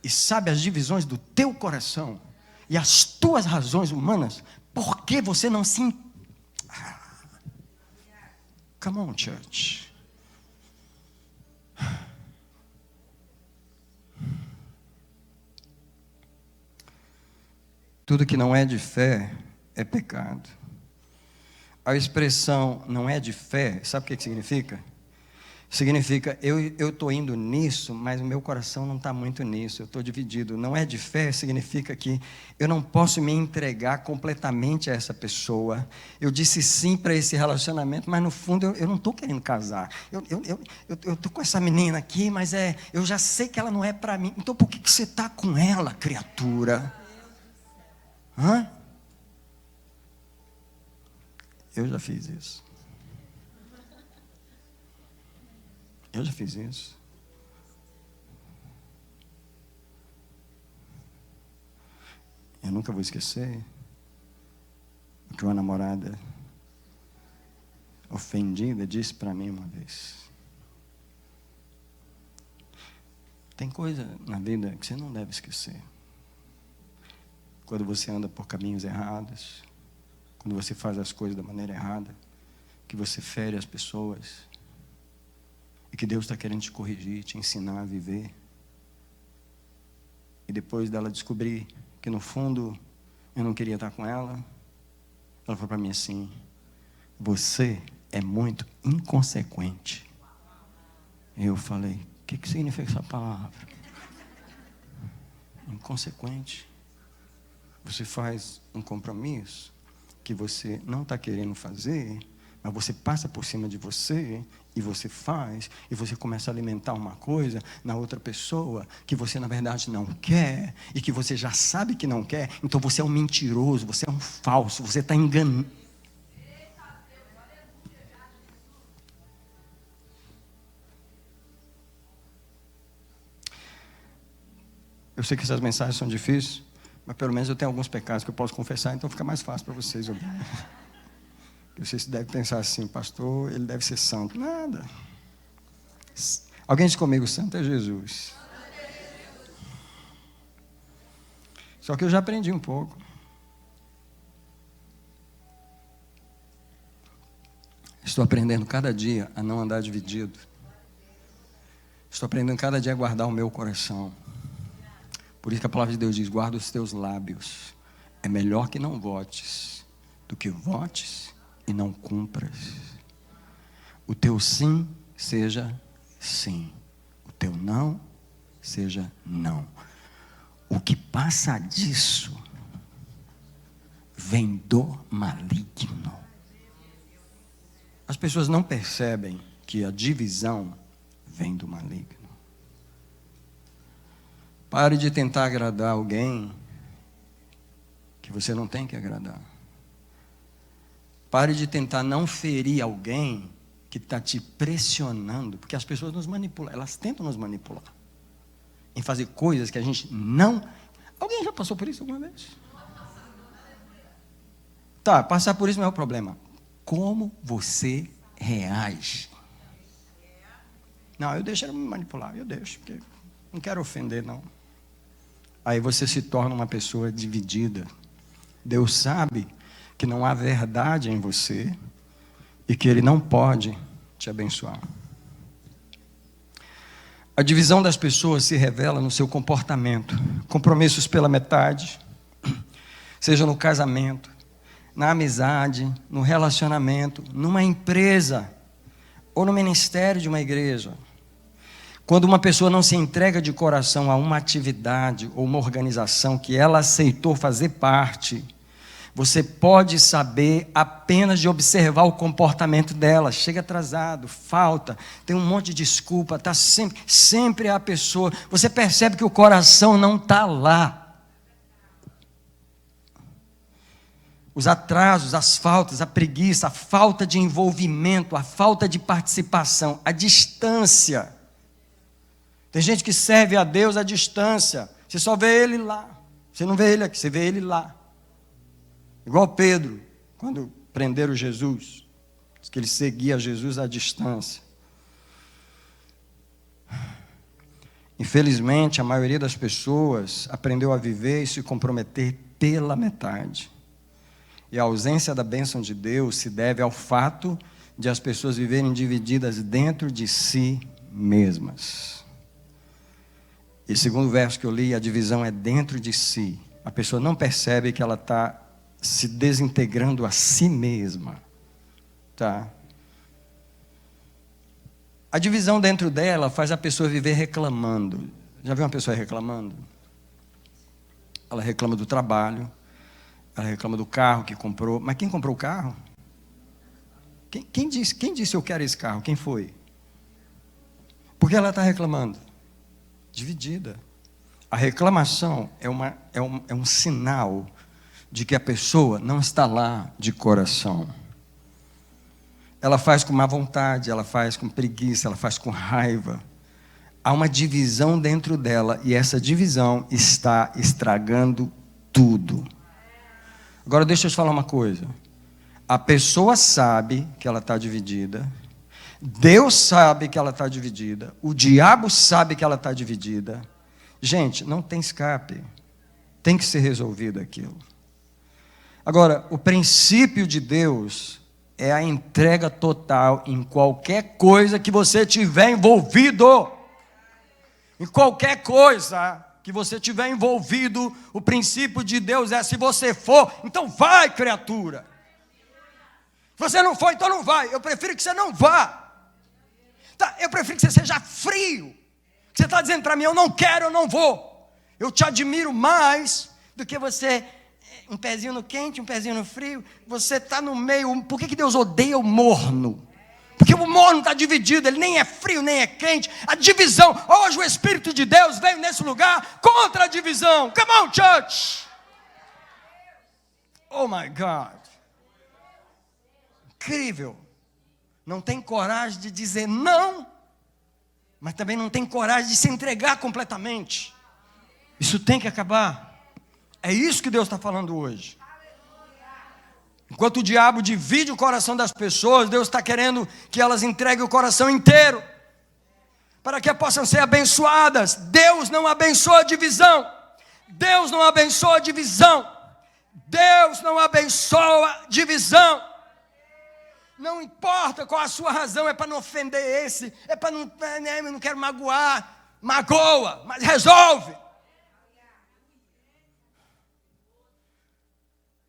E sabe as divisões do teu coração. E as tuas razões humanas. Por que você não se... Come on, church. Tudo que não é de fé é pecado. A expressão não é de fé, sabe o que significa? Significa, eu estou indo nisso, mas o meu coração não está muito nisso, eu estou dividido. Não é de fé, significa que eu não posso me entregar completamente a essa pessoa. Eu disse sim para esse relacionamento, mas no fundo eu não estou querendo casar. Eu estou com essa menina aqui, mas eu já sei que ela não é para mim. Então por que você está com ela, criatura? Hã? Eu já fiz isso. Eu já fiz isso. Eu nunca vou esquecer o que uma namorada ofendida disse para mim uma vez. Tem coisa na vida que você não deve esquecer. Quando você anda por caminhos errados, quando você faz as coisas da maneira errada, que você fere as pessoas, e que Deus está querendo te corrigir, te ensinar a viver. E depois dela descobrir que no fundo eu não queria estar com ela, ela falou para mim assim: você é muito inconsequente. E eu falei: o que significa essa palavra? Inconsequente. Você faz um compromisso que você não está querendo fazer, mas você passa por cima de você, e você faz, e você começa a alimentar uma coisa na outra pessoa, que você na verdade não quer, e que você já sabe que não quer. Então você é um mentiroso, você é um falso, você está enganando. Eu sei que essas mensagens são difíceis, mas pelo menos eu tenho alguns pecados que eu posso confessar, então fica mais fácil para vocês ouvirem. Vocês devem pensar assim: pastor, ele deve ser santo. Nada. Alguém diz comigo: santo é Jesus. Só que eu já aprendi um pouco. Estou aprendendo cada dia a não andar dividido. Estou aprendendo cada dia a guardar o meu coração. Por isso que a palavra de Deus diz: guarda os teus lábios. É melhor que não votes do que votes e não cumpras. O teu sim seja sim, o teu não seja não. O que passa disso vem do maligno. As pessoas não percebem que a divisão vem do maligno. Pare de tentar agradar alguém que você não tem que agradar. Pare de tentar não ferir alguém que está te pressionando, porque as pessoas nos manipulam, elas tentam nos manipular em fazer coisas que a gente não... Alguém já passou por isso alguma vez? Tá, passar por isso não é o problema. Como você reage? Não, eu deixo ela me manipular, eu deixo, porque não quero ofender, não. Aí você se torna uma pessoa dividida. Deus sabe que não há verdade em você e que Ele não pode te abençoar. A divisão das pessoas se revela no seu comportamento. Compromissos pela metade, seja no casamento, na amizade, no relacionamento, numa empresa ou no ministério de uma igreja. Quando uma pessoa não se entrega de coração a uma atividade ou uma organização que ela aceitou fazer parte, você pode saber apenas de observar o comportamento dela. Chega atrasado, falta, tem um monte de desculpa, está sempre a pessoa. Você percebe que o coração não está lá. os atrasos, as faltas, a preguiça, a falta de envolvimento, a falta de participação, a distância. Tem gente que serve a Deus à distância. Você só vê ele lá. Você não vê ele aqui, você vê ele lá. Igual Pedro, quando prenderam Jesus. Diz que ele seguia Jesus à distância. Infelizmente, a maioria das pessoas aprendeu a viver e se comprometer pela metade. E a ausência da bênção de Deus se deve ao fato de as pessoas viverem divididas dentro de si mesmas. E segundo o verso que eu li, a divisão é dentro de si. A pessoa não percebe que ela está se desintegrando a si mesma. Tá? A divisão dentro dela faz a pessoa viver reclamando. Já viu uma pessoa reclamando? Ela reclama do trabalho, ela reclama do carro que comprou. Mas quem comprou o carro? Quem disse eu quero esse carro? Quem foi? Por que ela está reclamando? Dividida. A reclamação é um sinal de que a pessoa não está lá de coração. Ela faz com má vontade, ela faz com preguiça, ela faz com raiva. Há uma divisão dentro dela e essa divisão está estragando tudo. Agora deixa eu te falar uma coisa. A pessoa sabe que ela está dividida. Deus sabe que ela está dividida. O diabo sabe que ela está dividida. Gente, não tem escape. Tem que ser resolvido aquilo. Agora, o princípio de Deus é a entrega total em qualquer coisa que você tiver envolvido. Em qualquer coisa que você tiver envolvido, o princípio de Deus é: se você for, então vai, criatura. Se você não for, então não vai. Eu prefiro que você não vá. Tá, eu prefiro que você seja frio. Você está dizendo para mim: eu não quero, eu não vou. Eu te admiro mais do que você, um pezinho no quente, um pezinho no frio. Você está no meio. Por que Deus odeia o morno? Porque o morno está dividido, ele nem é frio, nem é quente. A divisão, hoje o Espírito de Deus veio nesse lugar contra a divisão. Come on, church. Oh my God. Incrível. Não tem coragem de dizer não, mas também não tem coragem de se entregar completamente. Isso tem que acabar. É isso que Deus está falando hoje. Enquanto o diabo divide o coração das pessoas, Deus está querendo que elas entreguem o coração inteiro, para que possam ser abençoadas. Deus não abençoa a divisão. Deus não abençoa a divisão. Deus não abençoa a divisão. Não importa qual a sua razão, é para não ofender esse, é para não, eu não quero magoar. Magoa, mas resolve.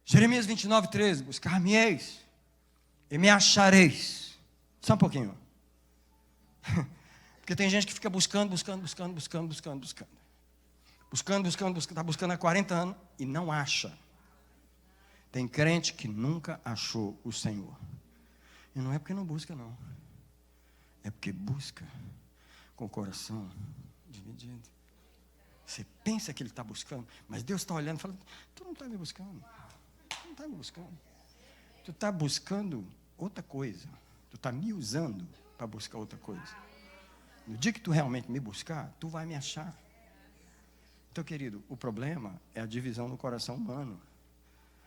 Jeremias 29, 13, buscar-me-eis e me achareis. Só um pouquinho. Porque tem gente que fica buscando. Está buscando há 40 anos e não acha. Tem crente que nunca achou o Senhor. E não é porque não busca, não. É porque busca com o coração dividido. Você pensa que ele está buscando, mas Deus está olhando e fala: tu não está me buscando. Tu não está me buscando. Tu está buscando outra coisa. Tu está me usando para buscar outra coisa. No dia que tu realmente me buscar, tu vai me achar. Então, querido, o problema é a divisão no coração humano.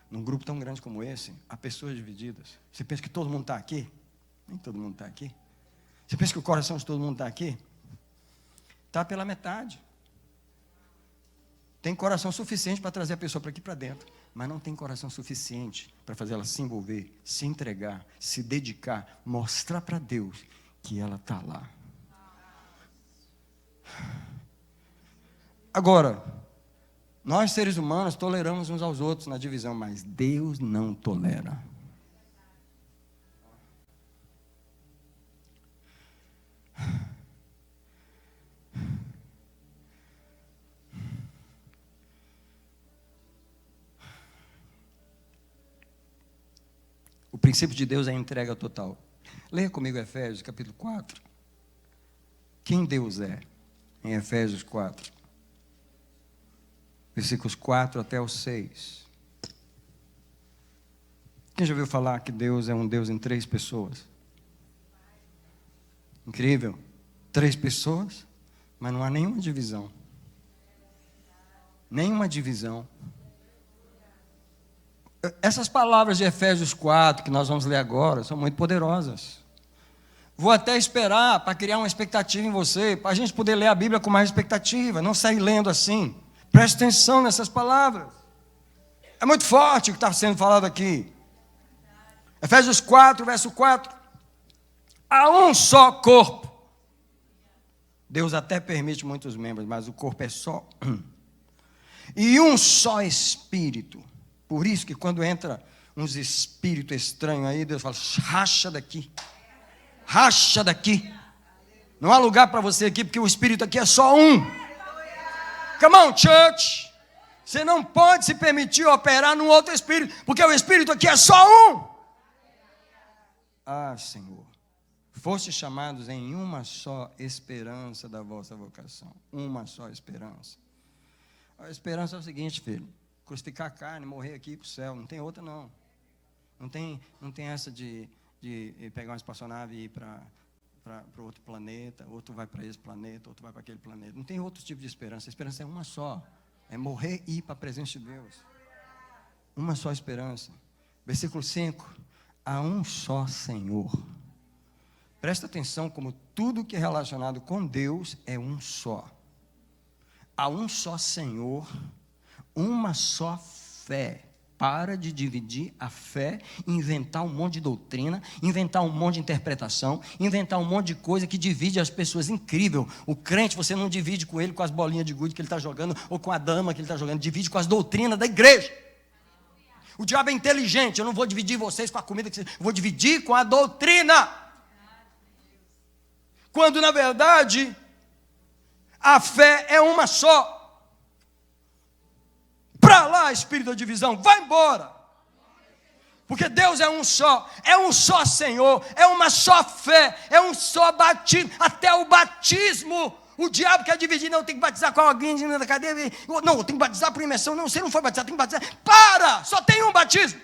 Num grupo tão grande como esse, há pessoas divididas. Você pensa que todo mundo está aqui? Nem todo mundo está aqui. Você pensa que o coração de todo mundo está aqui? Está pela metade. Tem coração suficiente para trazer a pessoa para aqui para dentro, mas não tem coração suficiente para fazer ela se envolver, se entregar, se dedicar, mostrar para Deus que ela está lá. Agora, nós seres humanos toleramos uns aos outros na divisão, mas Deus não tolera. O princípio de Deus é a entrega total. Leia comigo Efésios capítulo 4. Quem Deus é? Em Efésios 4. Versículos 4 até o 6. Quem já ouviu falar que Deus é um Deus em 3 pessoas? Incrível. 3 pessoas, mas não há nenhuma divisão. Nenhuma divisão. Essas palavras de Efésios 4, que nós vamos ler agora, são muito poderosas. Vou até esperar para criar uma expectativa em você, para a gente poder ler a Bíblia com mais expectativa, não sair lendo assim. Preste atenção nessas palavras. É muito forte o que está sendo falado aqui. Efésios 4, verso 4. Há um só corpo. Deus até permite muitos membros, mas o corpo é só um. E um só Espírito. Por isso que quando entra uns espíritos estranhos aí, Deus fala, racha daqui. Racha daqui. Não há lugar para você aqui, porque o Espírito aqui é só um. Come on, church. Você não pode se permitir operar num outro Espírito, porque o Espírito aqui é só um. Ah, Senhor. Foste chamados em uma só esperança da vossa vocação. Uma só esperança. A esperança é o seguinte, filho. Crucificar a carne, morrer aqui e ir para o céu. Não tem outra, não. Não tem essa de pegar uma espaçonave e ir para outro planeta. Outro vai para esse planeta, outro vai para aquele planeta. Não tem outro tipo de esperança. A esperança é uma só. É morrer e ir para a presença de Deus. Uma só esperança. Versículo 5. Há um só Senhor. Presta atenção como tudo que é relacionado com Deus é um só. Há um só Senhor, uma só fé. Para de dividir a fé, inventar um monte de doutrina, inventar um monte de interpretação, inventar um monte de coisa que divide as pessoas. Incrível. O crente, você não divide com ele com as bolinhas de gude que ele está jogando, ou com a dama que ele está jogando, divide com as doutrinas da igreja. O diabo é inteligente, eu não vou dividir vocês com a comida, eu vou dividir com a doutrina. Quando na verdade, a fé é uma só. Para lá, espírito da divisão, vai embora. Porque Deus é um só Senhor, é uma só fé, é um só batismo, até o batismo. O diabo quer dividir, não, tem que batizar com alguém na cadeia, não, tem que batizar por imersão, não, você não foi batizar, tem que batizar. Para, só tem um batismo.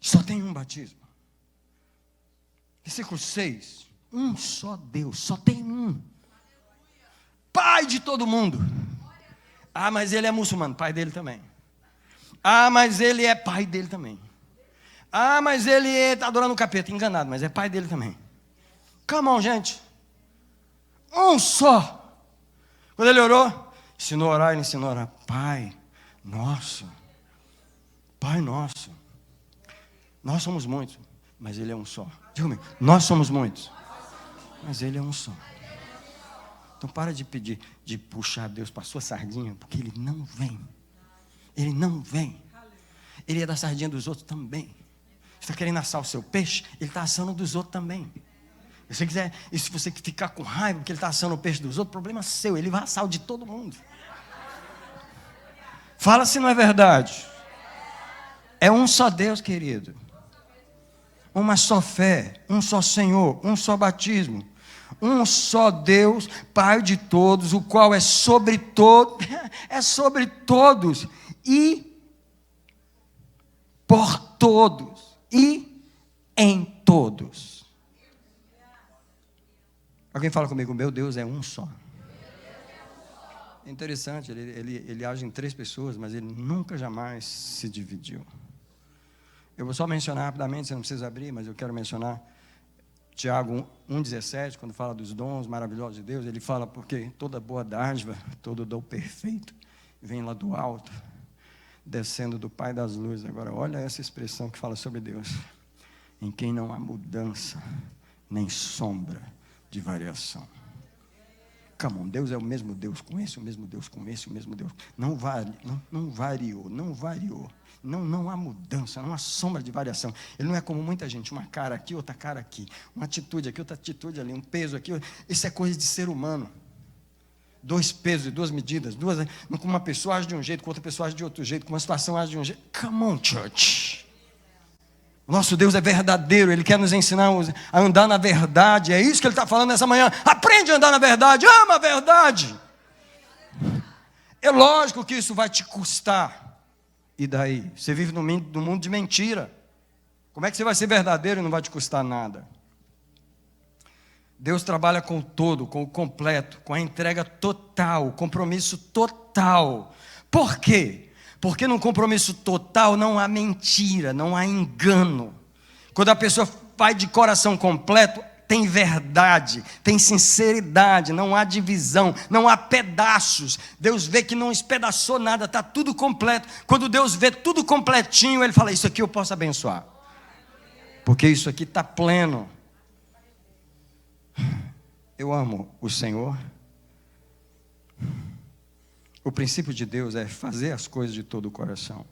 Só tem um batismo. Versículo 6. Um só Deus, só tem um. Pai de todo mundo. Ah, mas ele é muçulmano, pai dele também. Ah, mas ele é pai dele também. Ah, mas ele está adorando o capeta, enganado, mas é pai dele também. Come on, gente. Um só. Quando ele orou, ensinou a orar, ele ensinou a orar. Pai nosso. Pai nosso. Nós somos muitos, mas ele é um só. Diga comigo, nós somos muitos, mas ele é um só. Então para de pedir, de puxar Deus para a sua sardinha, porque ele não vem. Ele não vem. Ele é da sardinha dos outros também. Você está querendo assar o seu peixe, ele está assando dos outros também. Se você quiser, e se você ficar com raiva porque ele está assando o peixe dos outros, problema seu, ele vai assar o de todo mundo. Fala se não é verdade. É um só Deus, querido. Uma só fé, um só Senhor, um só batismo. Um só Deus, Pai de todos, o qual é sobre todos, é sobre todos e por todos e em todos. Alguém fala comigo, meu Deus é um só. É interessante, ele age em 3 pessoas, mas ele nunca jamais se dividiu. Eu vou só mencionar rapidamente, você não precisa abrir, mas eu quero mencionar Tiago 1,17, quando fala dos dons maravilhosos de Deus, ele fala porque toda boa dádiva, todo dom perfeito, vem lá do alto, descendo do Pai das luzes. Agora, olha essa expressão que fala sobre Deus. Em quem não há mudança, nem sombra de variação. Come on, Deus é o mesmo Deus com esse, o mesmo Deus com esse, o mesmo Deus. Não variou. Não há mudança, não há sombra de variação. Ele não é como muita gente, uma cara aqui, outra cara aqui. Uma atitude aqui, outra atitude ali, um peso aqui. Isso é coisa de ser humano. 2 pesos e 2 medidas. Com uma pessoa age de um jeito, com outra pessoa age de outro jeito, com uma situação age de um jeito. Come on, church. Nosso Deus é verdadeiro, Ele quer nos ensinar a andar na verdade. É isso que Ele está falando nessa manhã. Aprende a andar na verdade, ama a verdade. É lógico que isso vai te custar. E daí? Você vive num mundo de mentira. Como é que você vai ser verdadeiro e não vai te custar nada? Deus trabalha com o todo, com o completo, com a entrega total, o compromisso total. Por quê? Porque num compromisso total não há mentira, não há engano. Quando a pessoa vai de coração completo, tem verdade, tem sinceridade, não há divisão, não há pedaços. Deus vê que não espedaçou nada, está tudo completo. Quando Deus vê tudo completinho, Ele fala, isso aqui eu posso abençoar. Porque isso aqui está pleno. Eu amo o Senhor. O princípio de Deus é fazer as coisas de todo o coração.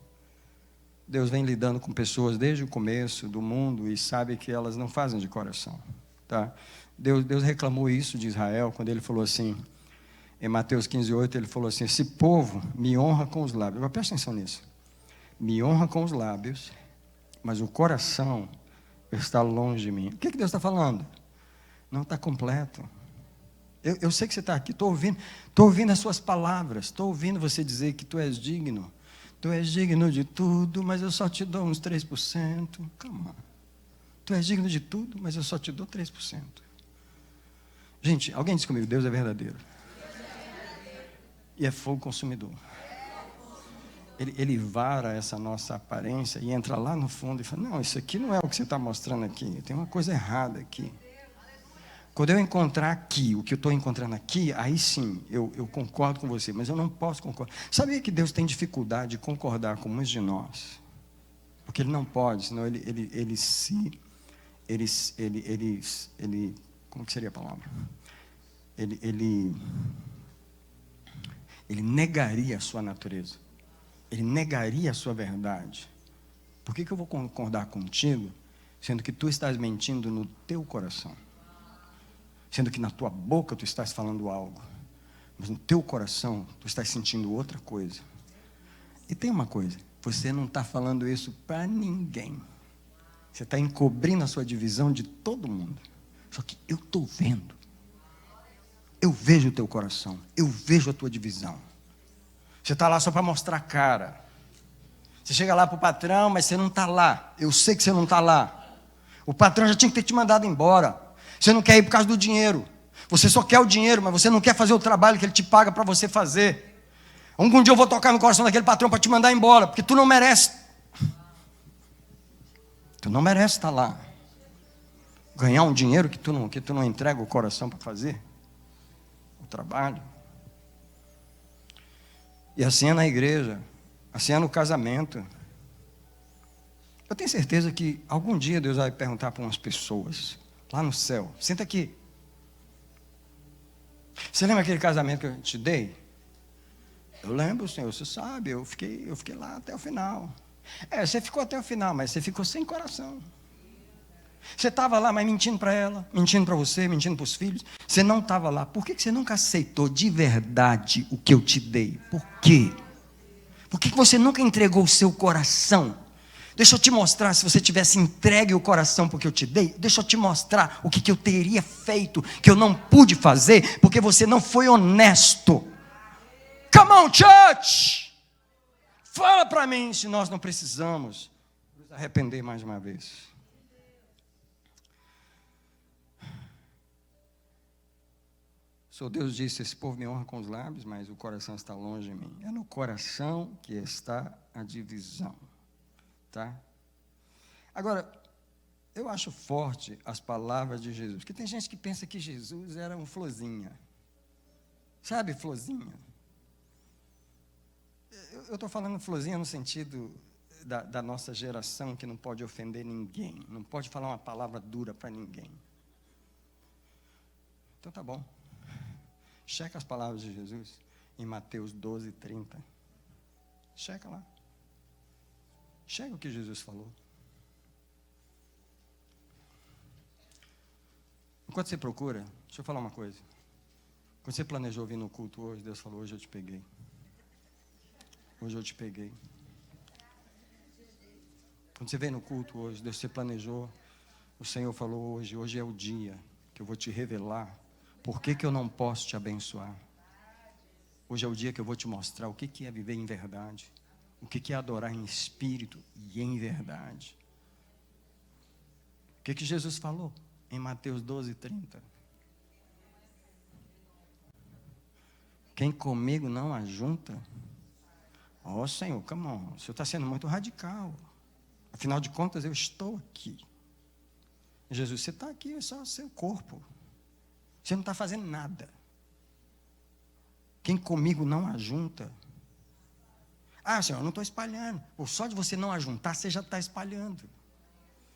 Deus vem lidando com pessoas desde o começo do mundo e sabe que elas não fazem de coração. Tá? Deus reclamou isso de Israel quando Ele falou assim, em Mateus 15:8, Ele falou assim, esse povo me honra com os lábios. Mas presta atenção nisso. Me honra com os lábios, mas o coração está longe de mim. O que Deus está falando? Não está completo. Eu sei que você está aqui, estou ouvindo as suas palavras, estou ouvindo você dizer que tu és digno de tudo, mas eu só te dou uns 3%. Calma. Tu és digno de tudo, mas eu só te dou 3%. Gente, alguém diz comigo, Deus é verdadeiro. E é fogo consumidor. Ele vara essa nossa aparência e entra lá no fundo e fala, não, isso aqui não é o que você está mostrando aqui, tem uma coisa errada aqui. Quando eu encontrar aqui, o que eu estou encontrando aqui, aí sim, eu concordo com você, mas eu não posso concordar. Sabia que Deus tem dificuldade de concordar com muitos de nós? Porque Ele não pode, senão como que seria a palavra? Ele negaria a sua natureza. Ele negaria a sua verdade. Por que eu vou concordar contigo, sendo que tu estás mentindo no teu coração? Sendo que na tua boca tu estás falando algo, mas no teu coração tu estás sentindo outra coisa. E tem uma coisa, você não está falando isso para ninguém. Você está encobrindo a sua divisão de todo mundo. Só que eu estou vendo. Eu vejo o teu coração, eu vejo a tua divisão. Você está lá só para mostrar a cara. Você chega lá para o patrão, mas você não está lá. Eu sei que você não está lá. O patrão já tinha que ter te mandado embora. Você não quer ir por causa do dinheiro. Você só quer o dinheiro, mas você não quer fazer o trabalho que ele te paga para você fazer. Algum dia eu vou tocar no coração daquele patrão para te mandar embora, porque tu não merece. Tu não merece estar lá. Ganhar um dinheiro que tu não entrega o coração para fazer o trabalho. E assim é na igreja, assim é no casamento. Eu tenho certeza que algum dia Deus vai perguntar para umas pessoas lá no céu, senta aqui. Você lembra aquele casamento que eu te dei? Eu lembro, Senhor, você sabe, eu fiquei lá até o final. Você ficou até o final, mas você ficou sem coração. Você estava lá, mas mentindo para ela, mentindo para você, mentindo para os filhos. Você não estava lá. Por que você nunca aceitou de verdade o que eu te dei? Por quê? Por que você nunca entregou o seu coração? Deixa eu te mostrar, se você tivesse entregue o coração porque eu te dei, deixa eu te mostrar o que eu teria feito, que eu não pude fazer, porque você não foi honesto. Come on, church! Fala para mim se nós não precisamos nos arrepender mais uma vez. So Deus disse, esse povo me honra com os lábios, mas o coração está longe de mim. É no coração que está a divisão. Tá? Agora, eu acho forte as palavras de Jesus, porque tem gente que pensa que Jesus era um florzinha. Sabe, florzinha? Eu estou falando florzinha no sentido da nossa geração, que não pode ofender ninguém, não pode falar uma palavra dura para ninguém. Então tá bom. Checa as palavras de Jesus em Mateus 12:30. Checa lá. Checa o que Jesus falou. Enquanto você procura, deixa eu falar uma coisa. Quando você planejou vir no culto hoje, Deus falou, hoje eu te peguei. Hoje eu te peguei. Quando você veio no culto hoje, Deus você planejou, o Senhor falou hoje é o dia que eu vou te revelar por que eu não posso te abençoar. Hoje é o dia que eu vou te mostrar o que é viver em verdade, o que é adorar em espírito e em verdade. O que Jesus falou em Mateus 12:30? Quem comigo não ajunta. Ó Senhor, come on, o Senhor está sendo muito radical. Afinal de contas, eu estou aqui. Jesus, você está aqui, é só o seu corpo. Você não está fazendo nada. Quem comigo não ajunta. Ah, Senhor, eu não estou espalhando. Ou só de você não ajuntar, você já está espalhando.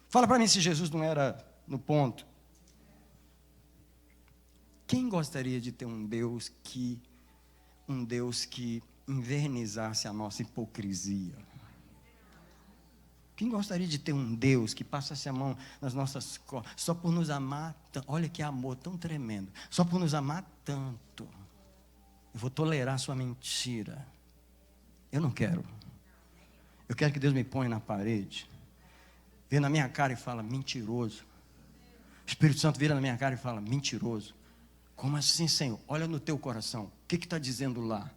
Fala para mim se Jesus não era no ponto. Quem gostaria de ter um Deus que invernizasse a nossa hipocrisia? Quem gostaria de ter um Deus que passasse a mão nas nossas costas, só por nos amar? Olha que amor tão tremendo. Só por nos amar tanto. Eu vou tolerar sua mentira. Eu não quero. Eu quero que Deus me ponha na parede, vê na minha cara e fala, mentiroso. O Espírito Santo vira na minha cara e fala, mentiroso. Como assim, Senhor? Olha no teu coração. O que está dizendo lá?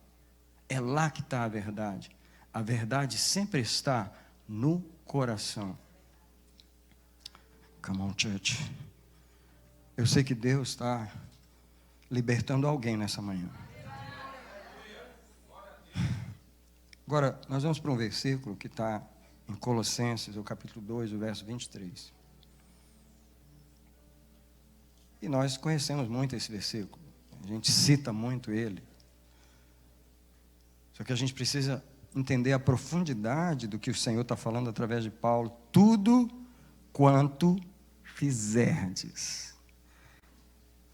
É lá que está a verdade. A verdade sempre está no coração. Come on, church. Eu sei que Deus está libertando alguém nessa manhã. Agora, nós vamos para um versículo que está em Colossenses, o capítulo 2, o verso 23. E nós conhecemos muito esse versículo. A gente cita muito ele. Só que a gente precisa entender a profundidade do que o Senhor está falando através de Paulo. Tudo quanto fizerdes.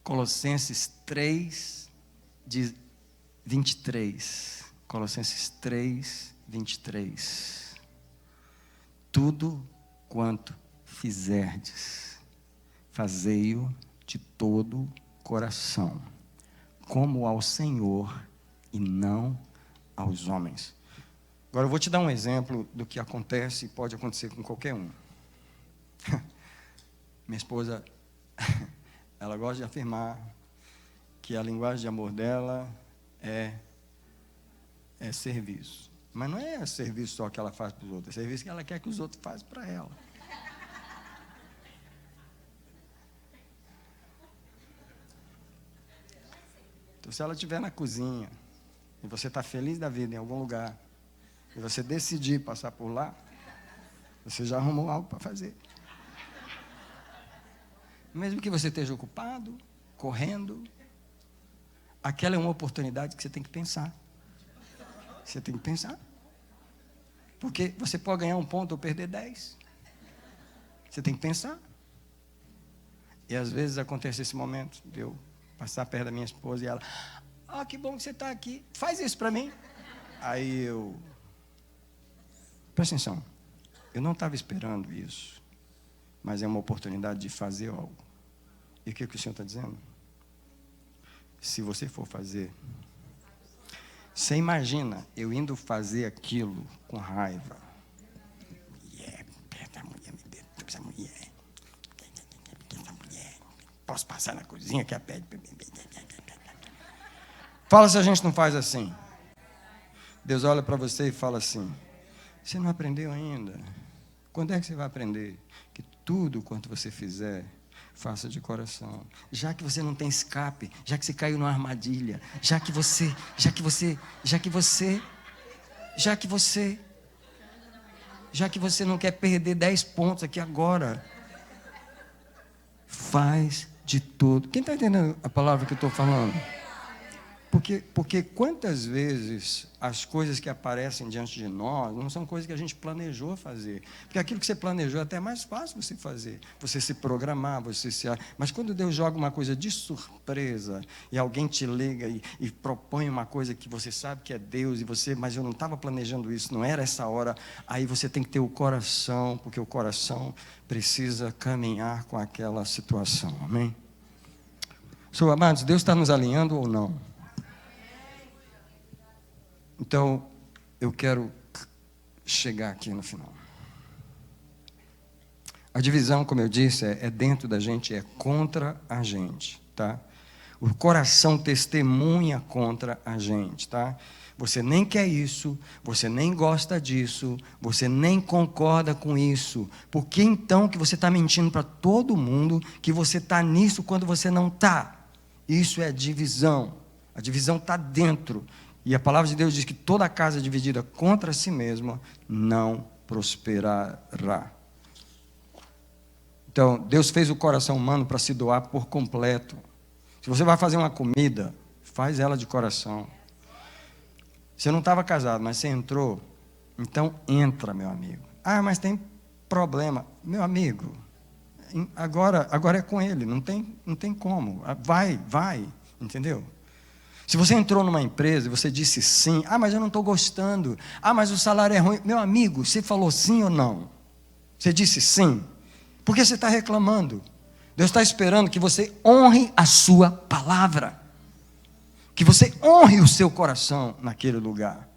Colossenses 3, 23. Colossenses 3, 23. Tudo quanto fizerdes, fazei-o de todo coração, como ao Senhor e não aos homens. Agora eu vou te dar um exemplo do que acontece e pode acontecer com qualquer um. Minha esposa, ela gosta de afirmar que a linguagem de amor dela é serviço. Mas não é serviço só que ela faz para os outros, é serviço que ela quer que os outros façam para ela. Então, se ela estiver na cozinha e você está feliz da vida em algum lugar e você decidir passar por lá, você já arrumou algo para fazer. Mesmo que você esteja ocupado, correndo, aquela é uma oportunidade que você tem que pensar. Você tem que pensar. Porque você pode ganhar 1 ponto ou perder 10. Você tem que pensar. E às vezes acontece esse momento de eu passar perto da minha esposa e ela, que bom que você está aqui, faz isso para mim. Aí eu, presta atenção, eu não estava esperando isso, mas é uma oportunidade de fazer algo. E o que o Senhor está dizendo? Se você for fazer, você imagina eu indo fazer aquilo com raiva. Essa mulher me deu, essa mulher. Posso passar na cozinha que a pede. Fala se a gente não faz assim. Deus olha para você e fala assim, você não aprendeu ainda? Quando é que você vai aprender? Que tudo quanto você fizer, faça de coração. Já que você não tem escape, já que você caiu numa armadilha, já que você não quer perder 10 pontos aqui agora, faz de tudo. Quem está entendendo a palavra que eu estou falando? Porque quantas vezes as coisas que aparecem diante de nós não são coisas que a gente planejou fazer. Porque aquilo que você planejou é até mais fácil você fazer. Você se programar, mas quando Deus joga uma coisa de surpresa e alguém te liga e propõe uma coisa que você sabe que é Deus mas eu não estava planejando isso, não era essa hora, aí você tem que ter o coração, porque o coração precisa caminhar com aquela situação. Amém? Amados, Deus está nos alinhando ou não? Então, eu quero chegar aqui no final. A divisão, como eu disse, é dentro da gente, é contra a gente, tá? O coração testemunha contra a gente, tá? Você nem quer isso, você nem gosta disso, você nem concorda com isso. Por que então que você está mentindo para todo mundo que você está nisso quando você não está? Isso é divisão. A divisão está dentro. E a palavra de Deus diz que toda casa dividida contra si mesma não prosperará. Então, Deus fez o coração humano para se doar por completo. Se você vai fazer uma comida, faz ela de coração. Você não estava casado, mas você entrou, então entra, meu amigo. Ah, mas tem problema. Meu amigo, agora é com ele, não tem como. Vai, entendeu? Se você entrou numa empresa e você disse sim, ah, mas eu não estou gostando, ah, mas o salário é ruim. Meu amigo, você falou sim ou não? Você disse sim? Por que você está reclamando? Deus está esperando que você honre a sua palavra. Que você honre o seu coração naquele lugar.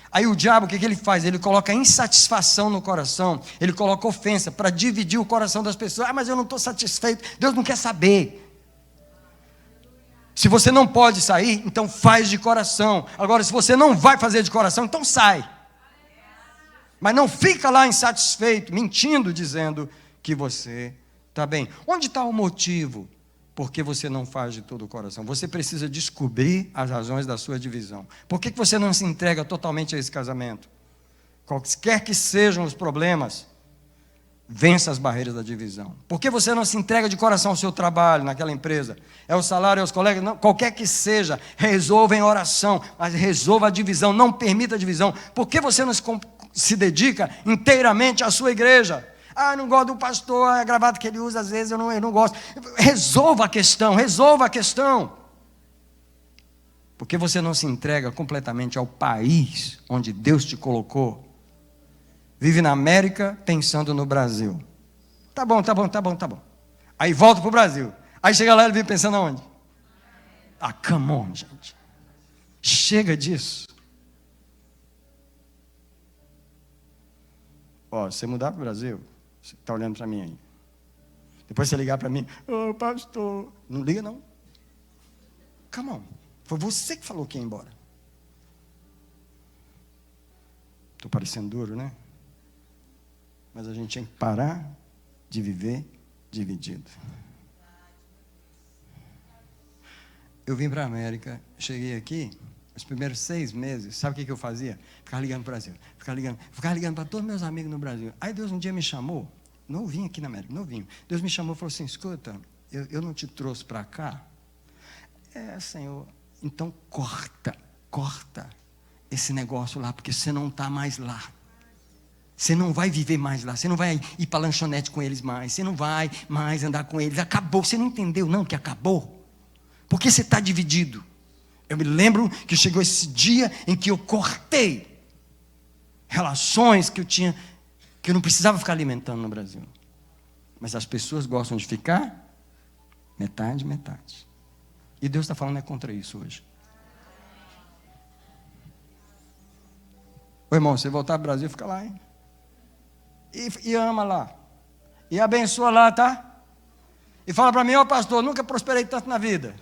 Aí o diabo, o que ele faz? Ele coloca insatisfação no coração, ele coloca ofensa para dividir o coração das pessoas. Ah, mas eu não estou satisfeito. Deus não quer saber. Se você não pode sair, então faz de coração. Agora, se você não vai fazer de coração, então sai. Mas não fica lá insatisfeito, mentindo, dizendo que você está bem. Onde está o motivo? Porque você não faz de todo o coração. Você precisa descobrir as razões da sua divisão. Por que você não se entrega totalmente a esse casamento? Qualquer que sejam os problemas, vença as barreiras da divisão. Por que você não se entrega de coração ao seu trabalho naquela empresa? É o salário, é os colegas? Não, qualquer que seja, resolva em oração, mas resolva a divisão, não permita a divisão. Por que você não se dedica inteiramente à sua igreja? Ah, eu não gosto do pastor, a gravata que ele usa, às vezes eu não gosto. Resolva a questão, resolva a questão. Por que você não se entrega completamente ao país onde Deus te colocou? Vive na América pensando no Brasil. Tá bom. Aí volta para o Brasil. Aí chega lá e ele vive pensando aonde? Ah, come on, gente. Chega disso. Ó, se você mudar para o Brasil, você está olhando para mim aí. Depois você ligar para mim, ô pastor, não liga não. Come on. Foi você que falou que ia embora. Estou parecendo duro, né? Mas a gente tinha que parar de viver dividido. Eu vim para a América, cheguei aqui, os primeiros 6 meses, sabe o que eu fazia? Ficava ligando para o Brasil, ficava ligando para todos meus amigos no Brasil. Aí Deus um dia me chamou, novinho aqui na América, novinho. Deus me chamou e falou assim, escuta, eu não te trouxe para cá? Senhor, então corta esse negócio lá, porque você não está mais lá. Você não vai viver mais lá, você não vai ir para a lanchonete com eles mais, você não vai mais andar com eles, acabou, você não entendeu não que acabou? Porque você está dividido. Eu me lembro que chegou esse dia em que eu cortei relações que eu tinha, que eu não precisava ficar alimentando no Brasil. Mas as pessoas gostam de ficar metade. E Deus está falando contra isso hoje. Ô irmão, você voltar para o Brasil, fica lá, hein? E ama lá. E abençoa lá, tá? E fala para mim, ó pastor, nunca prosperei tanto na vida.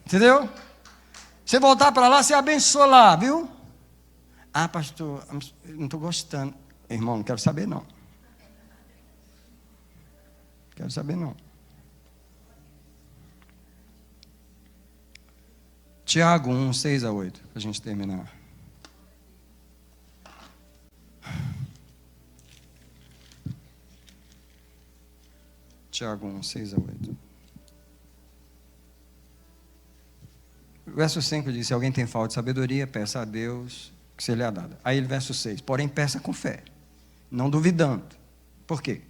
Entendeu? Você voltar para lá, você abençoa lá, viu? Ah, pastor, não estou gostando. Irmão, não quero saber não. Quero saber não. Tiago 1, 6-8, para a gente terminar. Tiago 1, 6-8. O verso 5 diz, se alguém tem falta de sabedoria, peça a Deus que se lhe é dada. Aí o verso 6, porém peça com fé, não duvidando. Por quê?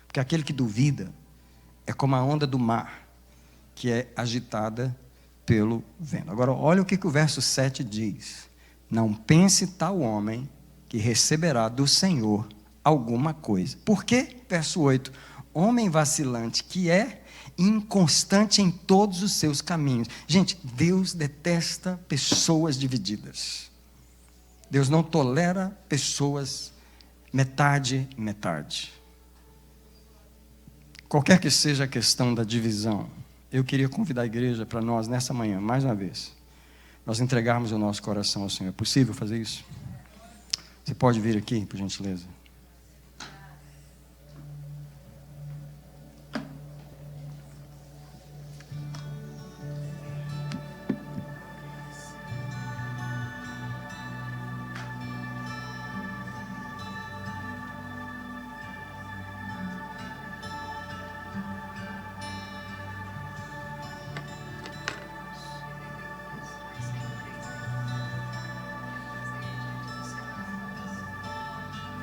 Porque aquele que duvida é como a onda do mar, que é agitada pelo vento. Agora, olha o que o verso 7 diz. Não pense tal homem que receberá do Senhor alguma coisa. Por quê? Verso 8, homem vacilante que é inconstante em todos os seus caminhos. Gente, Deus detesta pessoas divididas. Deus não tolera pessoas metade. Qualquer que seja a questão da divisão, eu queria convidar a igreja para nós, nessa manhã, mais uma vez, nós entregarmos o nosso coração ao Senhor. É possível fazer isso? Você pode vir aqui, por gentileza?